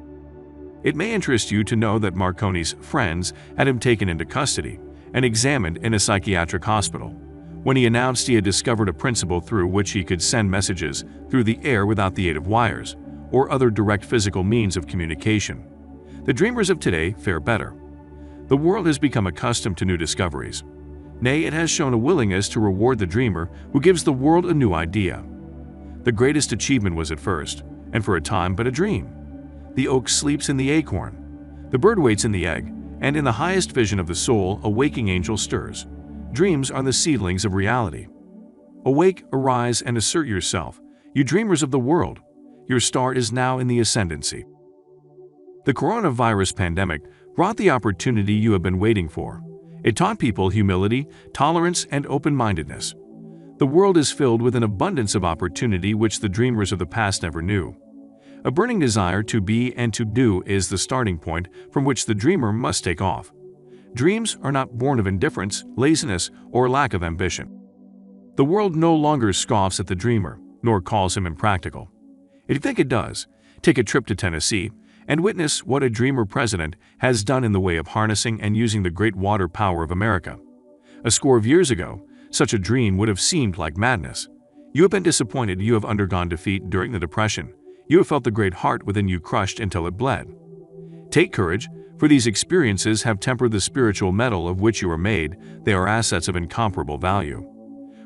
It may interest you to know that Marconi's friends had him taken into custody and examined in a psychiatric hospital when he announced he had discovered a principle through which he could send messages through the air without the aid of wires or other direct physical means of communication. The dreamers of today fare better. The world has become accustomed to new discoveries. Nay, it has shown a willingness to reward the dreamer who gives the world a new idea. The greatest achievement was at first, and for a time, but a dream. The oak sleeps in the acorn. The bird waits in the egg, and in the highest vision of the soul, a waking angel stirs. Dreams are the seedlings of reality. Awake, arise, and assert yourself, you dreamers of the world. Your star is now in the ascendancy. The coronavirus pandemic brought the opportunity you have been waiting for. It taught people humility, tolerance, and open-mindedness. The world is filled with an abundance of opportunity which the dreamers of the past never knew. A burning desire to be and to do is the starting point from which the dreamer must take off. Dreams are not born of indifference, laziness, or lack of ambition. The world no longer scoffs at the dreamer, nor calls him impractical. If you think it does, take a trip to Tennessee and witness what a dreamer president has done in the way of harnessing and using the great water power of America. A score of years ago, such a dream would have seemed like madness. You have been disappointed you have undergone defeat during the Depression. You have felt the great heart within you crushed until it bled. Take courage, for these experiences have tempered the spiritual metal of which you are made. They are assets of incomparable value.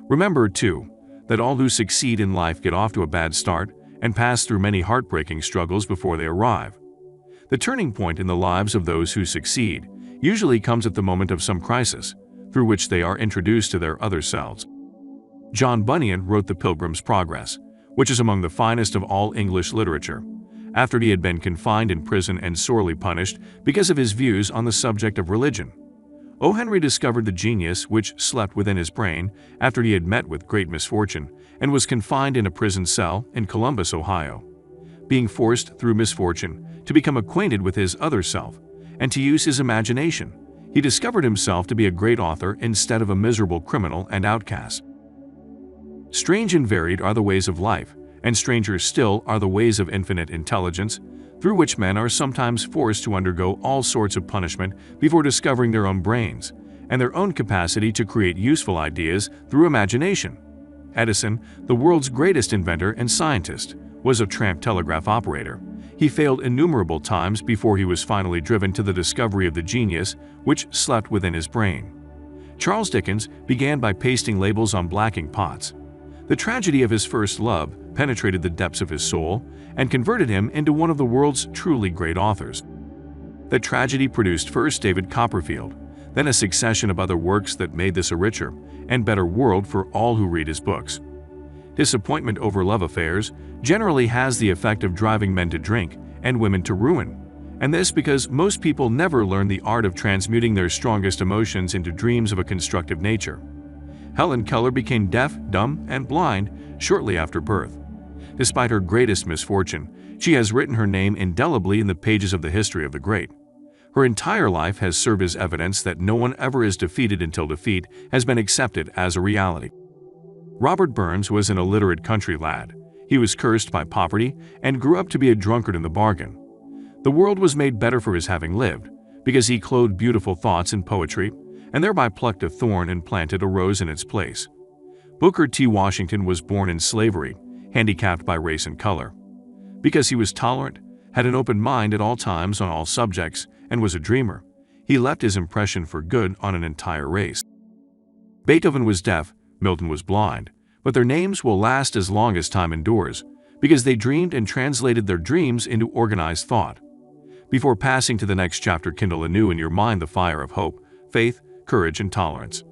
Remember, too, that all who succeed in life get off to a bad start and pass through many heartbreaking struggles before they arrive. The turning point in the lives of those who succeed usually comes at the moment of some crisis, through which they are introduced to their other selves. John Bunyan wrote The Pilgrim's Progress, which is among the finest of all English literature, after he had been confined in prison and sorely punished because of his views on the subject of religion. O. Henry discovered the genius which slept within his brain after he had met with great misfortune and was confined in a prison cell in Columbus, Ohio. Being forced through misfortune to become acquainted with his other self and to use his imagination, he discovered himself to be a great author instead of a miserable criminal and outcast. Strange and varied are the ways of life, and stranger still are the ways of infinite intelligence, through which men are sometimes forced to undergo all sorts of punishment before discovering their own brains and their own capacity to create useful ideas through imagination. Edison, the world's greatest inventor and scientist, was a tramp telegraph operator. He failed innumerable times before he was finally driven to the discovery of the genius which slept within his brain. Charles Dickens began by pasting labels on blacking pots. The tragedy of his first love penetrated the depths of his soul and converted him into one of the world's truly great authors. That tragedy produced first David Copperfield, then a succession of other works that made this a richer and better world for all who read his books. Disappointment over love affairs generally has the effect of driving men to drink and women to ruin, and this because most people never learn the art of transmuting their strongest emotions into dreams of a constructive nature. Helen Keller became deaf, dumb, and blind shortly after birth. Despite her greatest misfortune, she has written her name indelibly in the pages of the history of the great. Her entire life has served as evidence that no one ever is defeated until defeat has been accepted as a reality. Robert Burns was an illiterate country lad. He was cursed by poverty and grew up to be a drunkard in the bargain. The world was made better for his having lived, because he clothed beautiful thoughts in poetry, and thereby plucked a thorn and planted a rose in its place. Booker T. Washington was born in slavery, handicapped by race and color. Because he was tolerant, had an open mind at all times on all subjects, and was a dreamer, he left his impression for good on an entire race. Beethoven was deaf, Milton was blind, but their names will last as long as time endures, because they dreamed and translated their dreams into organized thought. Before passing to the next chapter, kindle anew in your mind the fire of hope, faith, courage, and tolerance.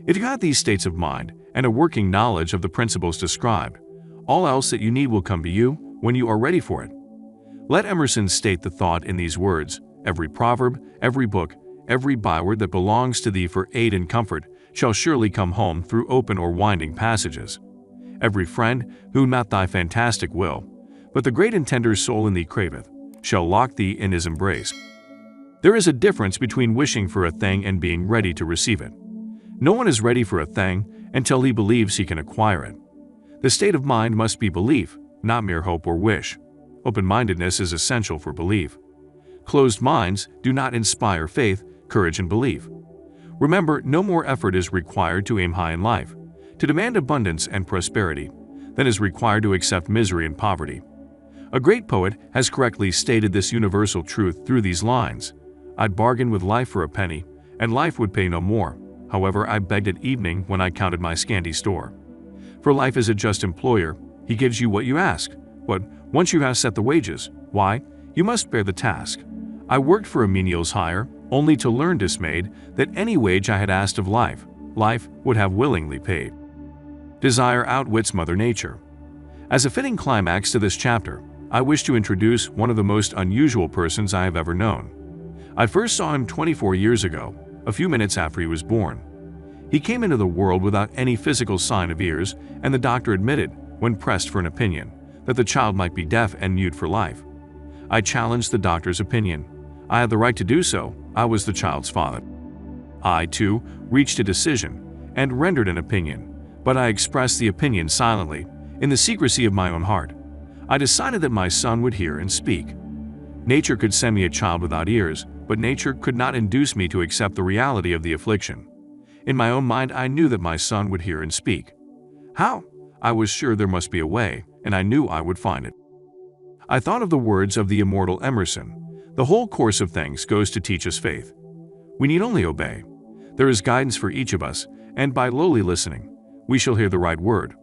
If you have these states of mind and a working knowledge of the principles described, all else that you need will come to you when you are ready for it. Let Emerson state the thought in these words: every proverb, every book, every byword that belongs to thee for aid and comfort shall surely come home through open or winding passages. Every friend, who not thy fantastic will, but the great and tender soul in thee craveth, shall lock thee in his embrace. There is a difference between wishing for a thing and being ready to receive it. No one is ready for a thing until he believes he can acquire it. The state of mind must be belief, not mere hope or wish. Open-mindedness is essential for belief. Closed minds do not inspire faith, courage, and belief. Remember, no more effort is required to aim high in life, to demand abundance and prosperity, than is required to accept misery and poverty. A great poet has correctly stated this universal truth through these lines: I'd bargain with life for a penny, and life would pay no more. However, I begged at evening when I counted my scanty store. For life is a just employer, he gives you what you ask. But once you have set the wages, why, you must bear the task. I worked for a menial's hire, only to learn dismayed that any wage I had asked of life, life would have willingly paid. Desire outwits Mother Nature. As a fitting climax to this chapter, I wish to introduce one of the most unusual persons I have ever known. I first saw him 24 years ago, a few minutes after he was born. He came into the world without any physical sign of ears, and the doctor admitted, when pressed for an opinion, that the child might be deaf and mute for life. I challenged the doctor's opinion. I had the right to do so. I was the child's father. I, too, reached a decision and rendered an opinion, but I expressed the opinion silently, in the secrecy of my own heart. I decided that my son would hear and speak. Nature could send me a child without ears, but nature could not induce me to accept the reality of the affliction. In my own mind, I knew that my son would hear and speak. How? I was sure there must be a way, and I knew I would find it. I thought of the words of the immortal Emerson: the whole course of things goes to teach us faith. We need only obey. There is guidance for each of us, and by lowly listening, we shall hear the right word.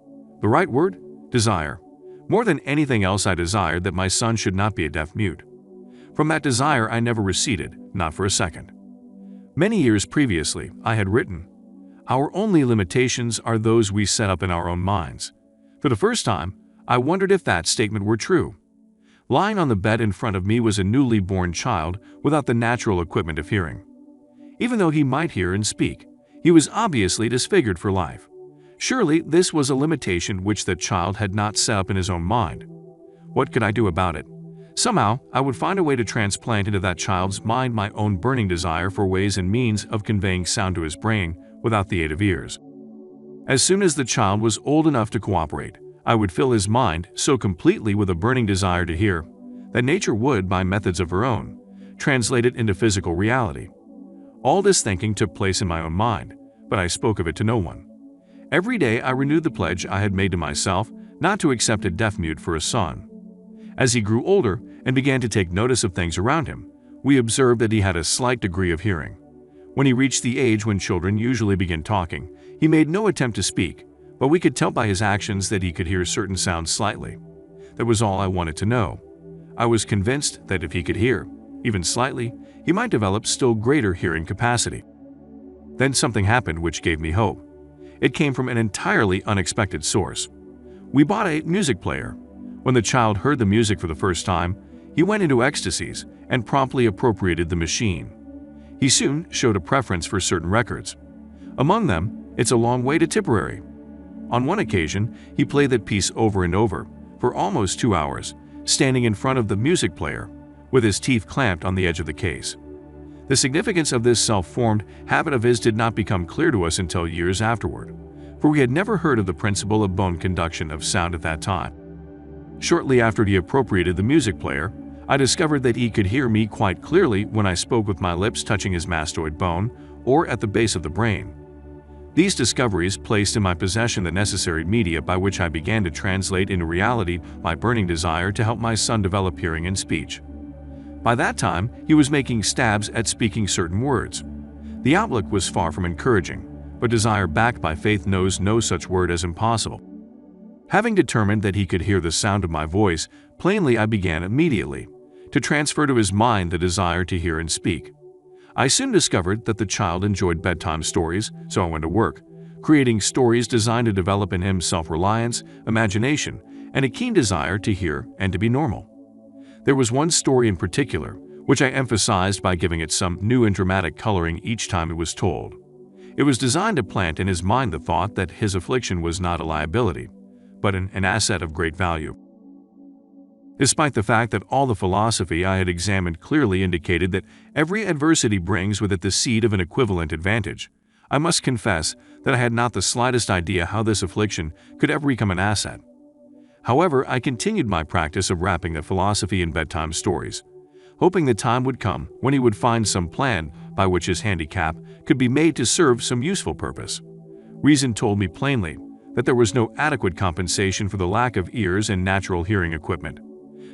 The right word? Desire. More than anything else, I desired that my son should not be a deaf-mute. From that desire I never receded, not for a second. Many years previously, I had written, "Our only limitations are those we set up in our own minds." For the first time, I wondered if that statement were true. Lying on the bed in front of me was a newly born child without the natural equipment of hearing. Even though he might hear and speak, he was obviously disfigured for life. Surely this was a limitation which the child had not set up in his own mind. What could I do about it? Somehow, I would find a way to transplant into that child's mind my own burning desire for ways and means of conveying sound to his brain without the aid of ears. As soon as the child was old enough to cooperate, I would fill his mind so completely with a burning desire to hear that nature would, by methods of her own, translate it into physical reality. All this thinking took place in my own mind, but I spoke of it to no one. Every day I renewed the pledge I had made to myself not to accept a deaf-mute for a son. As he grew older and began to take notice of things around him, we observed that he had a slight degree of hearing. When he reached the age when children usually begin talking, he made no attempt to speak, but we could tell by his actions that he could hear certain sounds slightly. That was all I wanted to know. I was convinced that if he could hear, even slightly, he might develop still greater hearing capacity. Then something happened which gave me hope. It came from an entirely unexpected source. We bought a music player. When the child heard the music for the first time, he went into ecstasies and promptly appropriated the machine. He soon showed a preference for certain records. Among them, It's a Long Way to Tipperary. On one occasion, he played that piece over and over, for almost 2 hours, standing in front of the music player, with his teeth clamped on the edge of the case. The significance of this self-formed habit of his did not become clear to us until years afterward, for we had never heard of the principle of bone conduction of sound at that time. Shortly after he appropriated the music player, I discovered that he could hear me quite clearly when I spoke with my lips touching his mastoid bone or at the base of the brain. These discoveries placed in my possession the necessary media by which I began to translate into reality my burning desire to help my son develop hearing and speech. By that time, he was making stabs at speaking certain words. The outlook was far from encouraging, but desire backed by faith knows no such word as impossible. Having determined that he could hear the sound of my voice, plainly I began immediately to transfer to his mind the desire to hear and speak. I soon discovered that the child enjoyed bedtime stories, so I went to work, creating stories designed to develop in him self-reliance, imagination, and a keen desire to hear and to be normal. There was one story in particular, which I emphasized by giving it some new and dramatic coloring each time it was told. It was designed to plant in his mind the thought that his affliction was not a liability, but an asset of great value. Despite the fact that all the philosophy I had examined clearly indicated that every adversity brings with it the seed of an equivalent advantage, I must confess that I had not the slightest idea how this affliction could ever become an asset. However, I continued my practice of wrapping the philosophy in bedtime stories, hoping the time would come when he would find some plan by which his handicap could be made to serve some useful purpose. Reason told me plainly that there was no adequate compensation for the lack of ears and natural hearing equipment.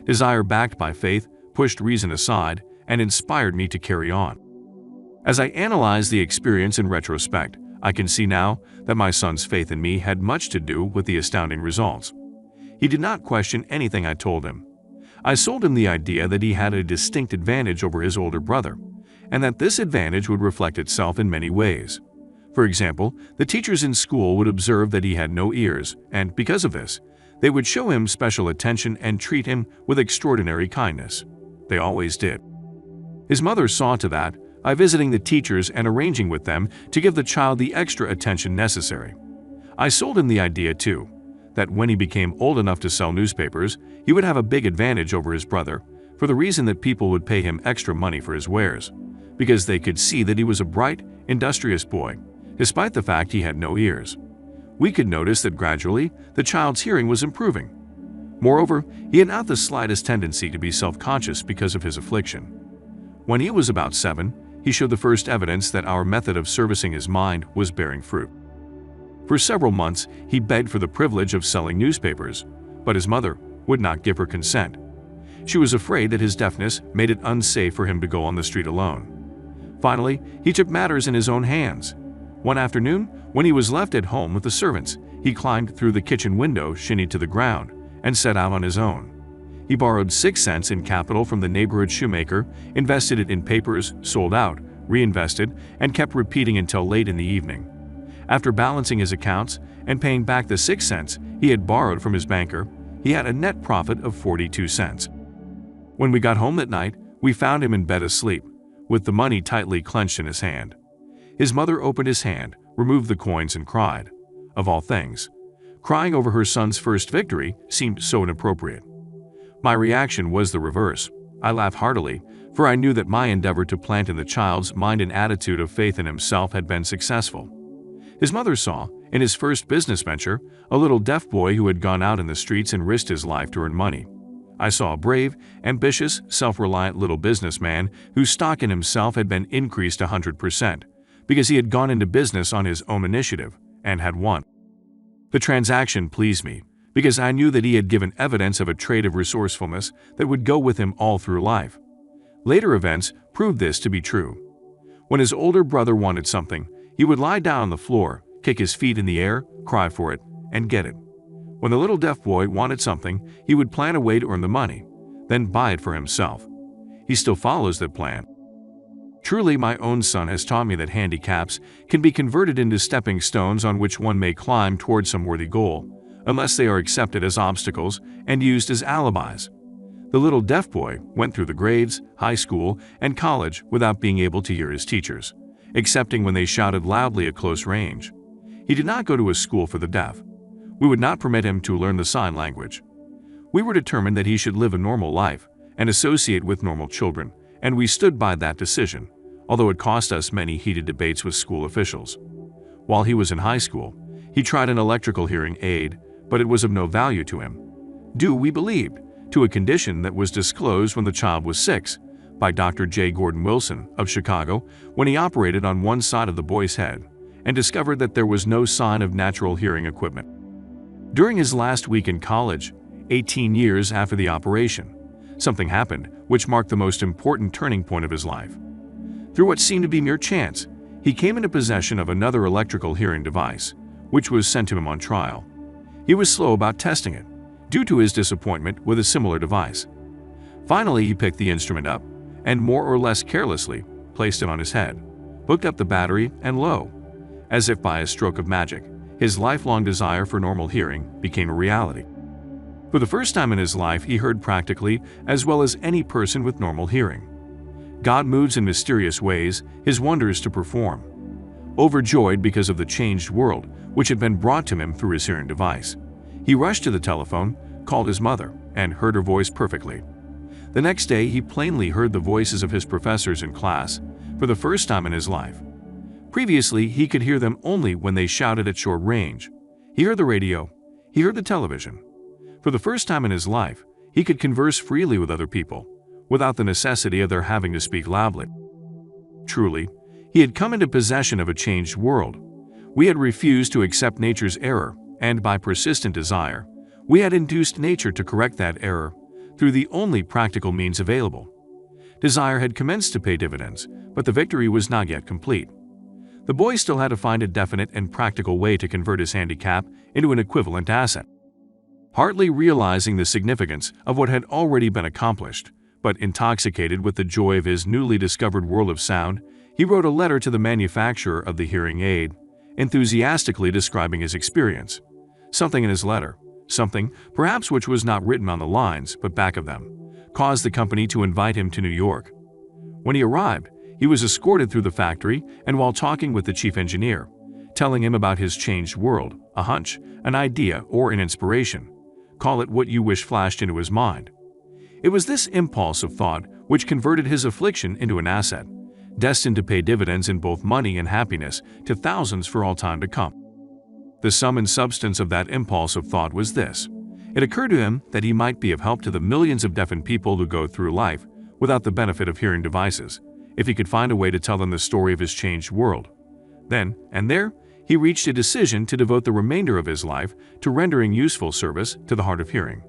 Desire backed by faith pushed reason aside and inspired me to carry on. As I analyze the experience in retrospect, I can see now that my son's faith in me had much to do with the astounding results. He did not question anything I told him. I sold him the idea that he had a distinct advantage over his older brother, and that this advantage would reflect itself in many ways. For example, the teachers in school would observe that he had no ears, and because of this, they would show him special attention and treat him with extraordinary kindness. They always did. His mother saw to that by visiting the teachers and arranging with them to give the child the extra attention necessary. I sold him the idea, too, that when he became old enough to sell newspapers, he would have a big advantage over his brother, for the reason that people would pay him extra money for his wares, because they could see that he was a bright, industrious boy, despite the fact he had no ears. We could notice that gradually the child's hearing was improving. Moreover, he had not the slightest tendency to be self-conscious because of his affliction. When he was about 7, he showed the first evidence that our method of servicing his mind was bearing fruit. For several months, he begged for the privilege of selling newspapers, but his mother would not give her consent. She was afraid that his deafness made it unsafe for him to go on the street alone. Finally, he took matters in his own hands. One afternoon, when he was left at home with the servants, he climbed through the kitchen window, shinnied to the ground, and set out on his own. He borrowed 6 cents in capital from the neighborhood shoemaker, invested it in papers, sold out, reinvested, and kept repeating until late in the evening. After balancing his accounts and paying back the 6 cents he had borrowed from his banker, he had a net profit of 42 cents. When we got home that night, we found him in bed asleep, with the money tightly clenched in his hand. His mother opened his hand, removed the coins, and cried. Of all things, crying over her son's first victory seemed so inappropriate. My reaction was the reverse. I laughed heartily, for I knew that my endeavor to plant in the child's mind an attitude of faith in himself had been successful. His mother saw, in his first business venture, a little deaf boy who had gone out in the streets and risked his life to earn money. I saw a brave, ambitious, self-reliant little businessman whose stock in himself had been increased 100%, because he had gone into business on his own initiative and had won. The transaction pleased me, because I knew that he had given evidence of a trait of resourcefulness that would go with him all through life. Later events proved this to be true. When his older brother wanted something, he would lie down on the floor, kick his feet in the air, cry for it, and get it. When the little deaf boy wanted something, he would plan a way to earn the money, then buy it for himself. He still follows that plan. Truly, my own son has taught me that handicaps can be converted into stepping stones on which one may climb toward some worthy goal, unless they are accepted as obstacles and used as alibis. The little deaf boy went through the grades, high school, and college without being able to hear his teachers, excepting when they shouted loudly at close range. He did not go to a school for the deaf. We would not permit him to learn the sign language. We were determined that he should live a normal life and associate with normal children, and we stood by that decision, although it cost us many heated debates with school officials. While he was in high school, he tried an electrical hearing aid, but it was of no value to him, due, we believed, to a condition that was disclosed when the child was 6 by Dr. J. Gordon Wilson of Chicago when he operated on one side of the boy's head and discovered that there was no sign of natural hearing equipment. During his last week in college, 18 years after the operation, something happened which marked the most important turning point of his life. Through what seemed to be mere chance, he came into possession of another electrical hearing device, which was sent to him on trial. He was slow about testing it, due to his disappointment with a similar device. Finally, he picked the instrument up and more or less carelessly placed it on his head, hooked up the battery, and lo! As if by a stroke of magic, his lifelong desire for normal hearing became a reality. For the first time in his life, he heard practically as well as any person with normal hearing. God moves in mysterious ways, his wonders to perform. Overjoyed because of the changed world which had been brought to him through his hearing device, he rushed to the telephone, called his mother, and heard her voice perfectly. The next day, he plainly heard the voices of his professors in class for the first time in his life. Previously, he could hear them only when they shouted at short range. He heard the radio. He heard the television. For the first time in his life, he could converse freely with other people, without the necessity of their having to speak loudly. Truly, he had come into possession of a changed world. We had refused to accept nature's error, and by persistent desire, we had induced nature to correct that error through the only practical means available. Desire had commenced to pay dividends, but the victory was not yet complete. The boy still had to find a definite and practical way to convert his handicap into an equivalent asset. Hardly realizing the significance of what had already been accomplished, but intoxicated with the joy of his newly discovered world of sound, he wrote a letter to the manufacturer of the hearing aid, enthusiastically describing his experience. Something in his letter, something perhaps which was not written on the lines but back of them, caused the company to invite him to New York. When he arrived, he was escorted through the factory, and while talking with the chief engineer, telling him about his changed world, a hunch, an idea, or an inspiration, call it what you wish, flashed into his mind. It was this impulse of thought which converted his affliction into an asset, destined to pay dividends in both money and happiness to thousands for all time to come. The sum and substance of that impulse of thought was this. It occurred to him that he might be of help to the millions of deafened people who go through life without the benefit of hearing devices, if he could find a way to tell them the story of his changed world. Then and there, he reached a decision to devote the remainder of his life to rendering useful service to the hard of hearing.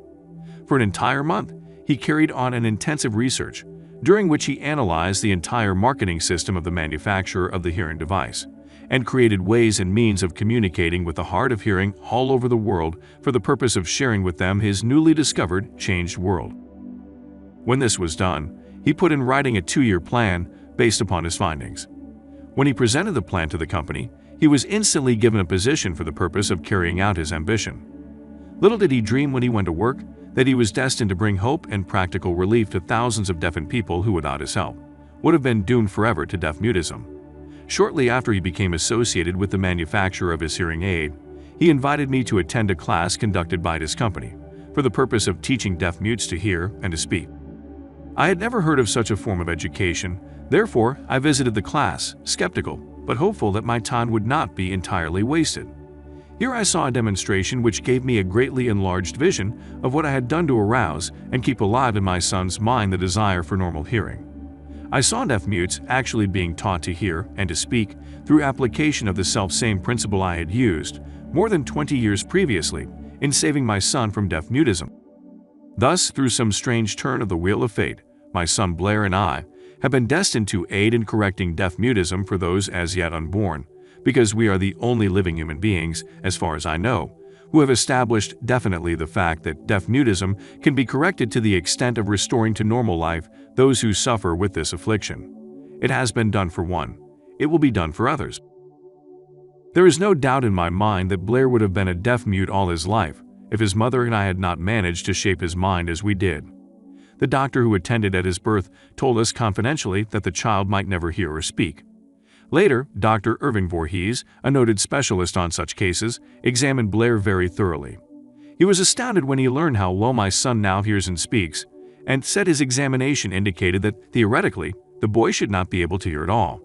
For an entire month, he carried on an intensive research, during which he analyzed the entire marketing system of the manufacturer of the hearing device, and created ways and means of communicating with the hard of hearing all over the world for the purpose of sharing with them his newly discovered, changed world. When this was done, he put in writing a 2-year plan based upon his findings. When he presented the plan to the company, he was instantly given a position for the purpose of carrying out his ambition. Little did he dream when he went to work that he was destined to bring hope and practical relief to thousands of deafened people who, without his help, would have been doomed forever to deaf-mutism. Shortly after he became associated with the manufacturer of his hearing aid, he invited me to attend a class conducted by his company for the purpose of teaching deaf-mutes to hear and to speak. I had never heard of such a form of education, therefore I visited the class, skeptical, but hopeful that my time would not be entirely wasted. Here I saw a demonstration which gave me a greatly enlarged vision of what I had done to arouse and keep alive in my son's mind the desire for normal hearing. I saw deaf-mutes actually being taught to hear and to speak through application of the self-same principle I had used more than 20 years previously in saving my son from deaf-mutism. Thus, through some strange turn of the wheel of fate, my son Blair and I have been destined to aid in correcting deaf-mutism for those as yet unborn, because we are the only living human beings, as far as I know, who have established definitely the fact that deaf-mutism can be corrected to the extent of restoring to normal life those who suffer with this affliction. It has been done for one. It will be done for others. There is no doubt in my mind that Blair would have been a deaf-mute all his life if his mother and I had not managed to shape his mind as we did. The doctor who attended at his birth told us confidentially that the child might never hear or speak. Later, Dr. Irving Voorhees, a noted specialist on such cases, examined Blair very thoroughly. He was astounded when he learned how well my son now hears and speaks, and said his examination indicated that, theoretically, the boy should not be able to hear at all.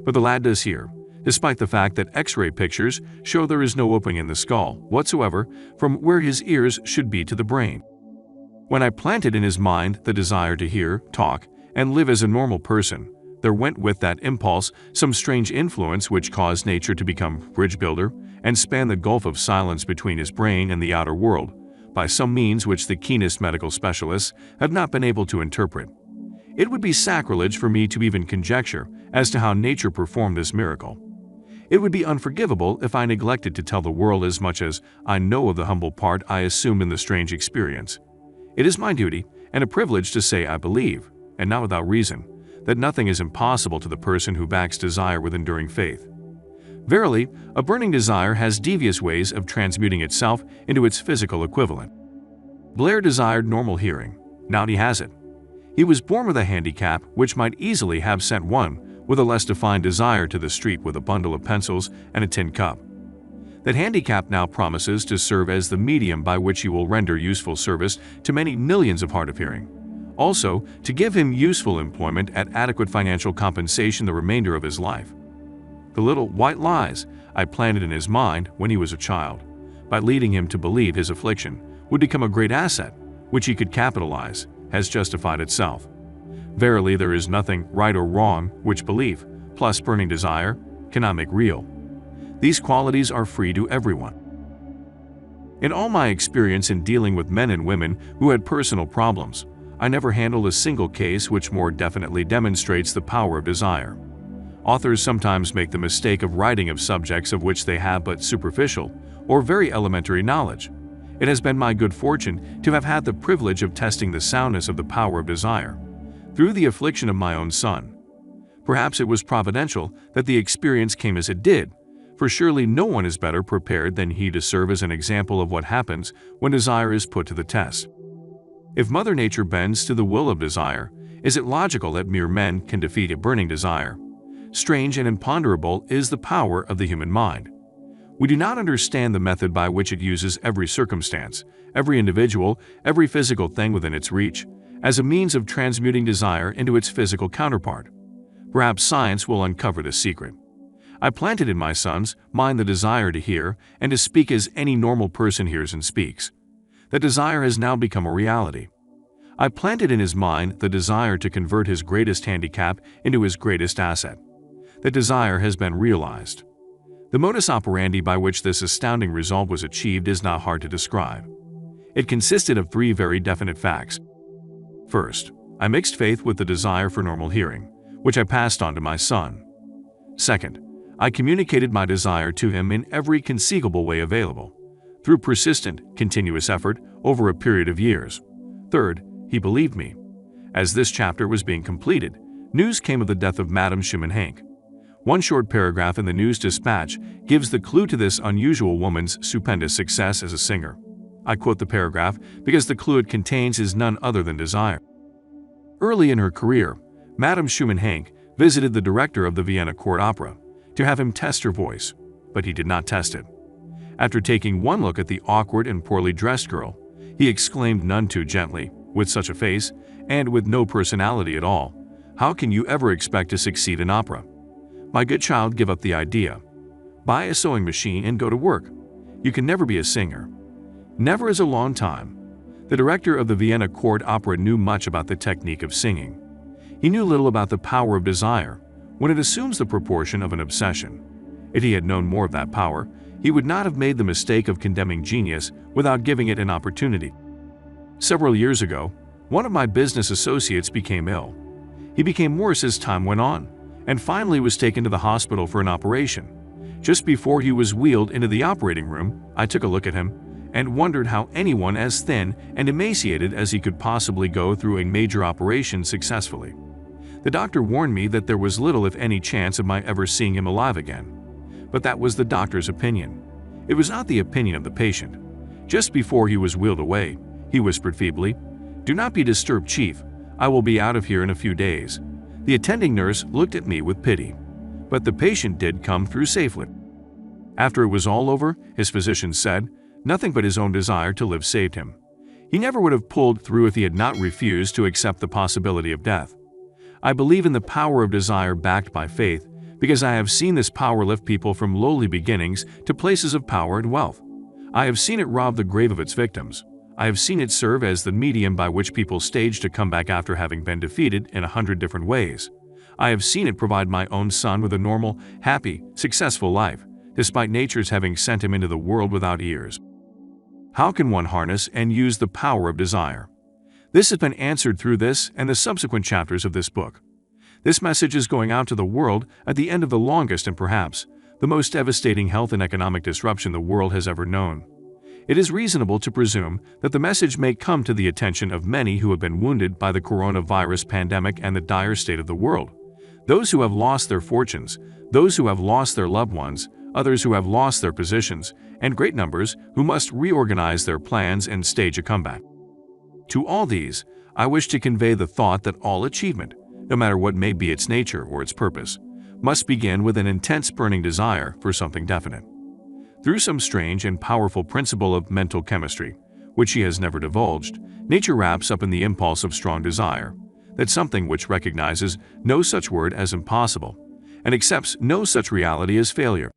But the lad does hear, despite the fact that X-ray pictures show there is no opening in the skull whatsoever from where his ears should be to the brain. When I planted in his mind the desire to hear, talk, and live as a normal person, there went with that impulse some strange influence which caused nature to become bridge builder and span the gulf of silence between his brain and the outer world, by some means which the keenest medical specialists have not been able to interpret. It would be sacrilege for me to even conjecture as to how nature performed this miracle. It would be unforgivable if I neglected to tell the world as much as I know of the humble part I assumed in the strange experience. It is my duty and a privilege to say I believe, and not without reason, that nothing is impossible to the person who backs desire with enduring faith. Verily, a burning desire has devious ways of transmuting itself into its physical equivalent. Blair desired normal hearing. Now he has it. He was born with a handicap which might easily have sent one with a less defined desire to the street with a bundle of pencils and a tin cup. That handicap now promises to serve as the medium by which he will render useful service to many millions of hard of hearing. Also, to give him useful employment at adequate financial compensation the remainder of his life. The little white lies I planted in his mind when he was a child, by leading him to believe his affliction would become a great asset, which he could capitalize, has justified itself. Verily, there is nothing right or wrong which belief, plus burning desire, cannot make real. These qualities are free to everyone. In all my experience in dealing with men and women who had personal problems, I never handled a single case which more definitely demonstrates the power of desire. Authors sometimes make the mistake of writing of subjects of which they have but superficial or very elementary knowledge. It has been my good fortune to have had the privilege of testing the soundness of the power of desire through the affliction of my own son. Perhaps it was providential that the experience came as it did, for surely no one is better prepared than he to serve as an example of what happens when desire is put to the test. If Mother Nature bends to the will of desire, is it logical that mere men can defeat a burning desire? Strange and imponderable is the power of the human mind. We do not understand the method by which it uses every circumstance, every individual, every physical thing within its reach, as a means of transmuting desire into its physical counterpart. Perhaps science will uncover this secret. I planted in my son's mind the desire to hear and to speak as any normal person hears and speaks. That desire has now become a reality. I planted in his mind the desire to convert his greatest handicap into his greatest asset. That desire has been realized. The modus operandi by which this astounding result was achieved is not hard to describe. It consisted of 3 very definite facts. First, I mixed faith with the desire for normal hearing, which I passed on to my son. Second, I communicated my desire to him in every conceivable way available, through persistent, continuous effort over a period of years. Third, he believed me. As this chapter was being completed, news came of the death of Madame Schumann-Heink. One short paragraph in the News Dispatch gives the clue to this unusual woman's stupendous success as a singer. I quote the paragraph because the clue it contains is none other than desire. Early in her career, Madame Schumann-Heink visited the director of the Vienna Court Opera to have him test her voice, but he did not test it. After taking one look at the awkward and poorly dressed girl, he exclaimed none too gently, with such a face, and with no personality at all, "How can you ever expect to succeed in opera? My good child, give up the idea. Buy a sewing machine and go to work. You can never be a singer." Never is a long time. The director of the Vienna Court Opera knew much about the technique of singing. He knew little about the power of desire when it assumes the proportion of an obsession. If he had known more of that power, he would not have made the mistake of condemning genius without giving it an opportunity. Several years ago, one of my business associates became ill. He became worse as time went on, and finally was taken to the hospital for an operation. Just before he was wheeled into the operating room, I took a look at him and wondered how anyone as thin and emaciated as he could possibly go through a major operation successfully. The doctor warned me that there was little if any chance of my ever seeing him alive again. But that was the doctor's opinion. It was not the opinion of the patient. Just before he was wheeled away, he whispered feebly, "Do not be disturbed, Chief. I will be out of here in a few days." The attending nurse looked at me with pity. But the patient did come through safely. After it was all over, his physician said, nothing but his own desire to live saved him. He never would have pulled through if he had not refused to accept the possibility of death. I believe in the power of desire backed by faith because I have seen this power lift people from lowly beginnings to places of power and wealth. I have seen it rob the grave of its victims. I have seen it serve as the medium by which people stage to come back after having been defeated in 100 different ways. I have seen it provide my own son with a normal, happy, successful life, despite nature's having sent him into the world without ears. How can one harness and use the power of desire? This has been answered through this and the subsequent chapters of this book. This message is going out to the world at the end of the longest and perhaps the most devastating health and economic disruption the world has ever known. It is reasonable to presume that the message may come to the attention of many who have been wounded by the coronavirus pandemic and the dire state of the world. Those who have lost their fortunes, those who have lost their loved ones, others who have lost their positions, and great numbers who must reorganize their plans and stage a comeback. To all these, I wish to convey the thought that all achievement, no matter what may be its nature or its purpose, must begin with an intense burning desire for something definite. Through some strange and powerful principle of mental chemistry, which he has never divulged, nature wraps up in the impulse of strong desire, that something which recognizes no such word as impossible, and accepts no such reality as failure.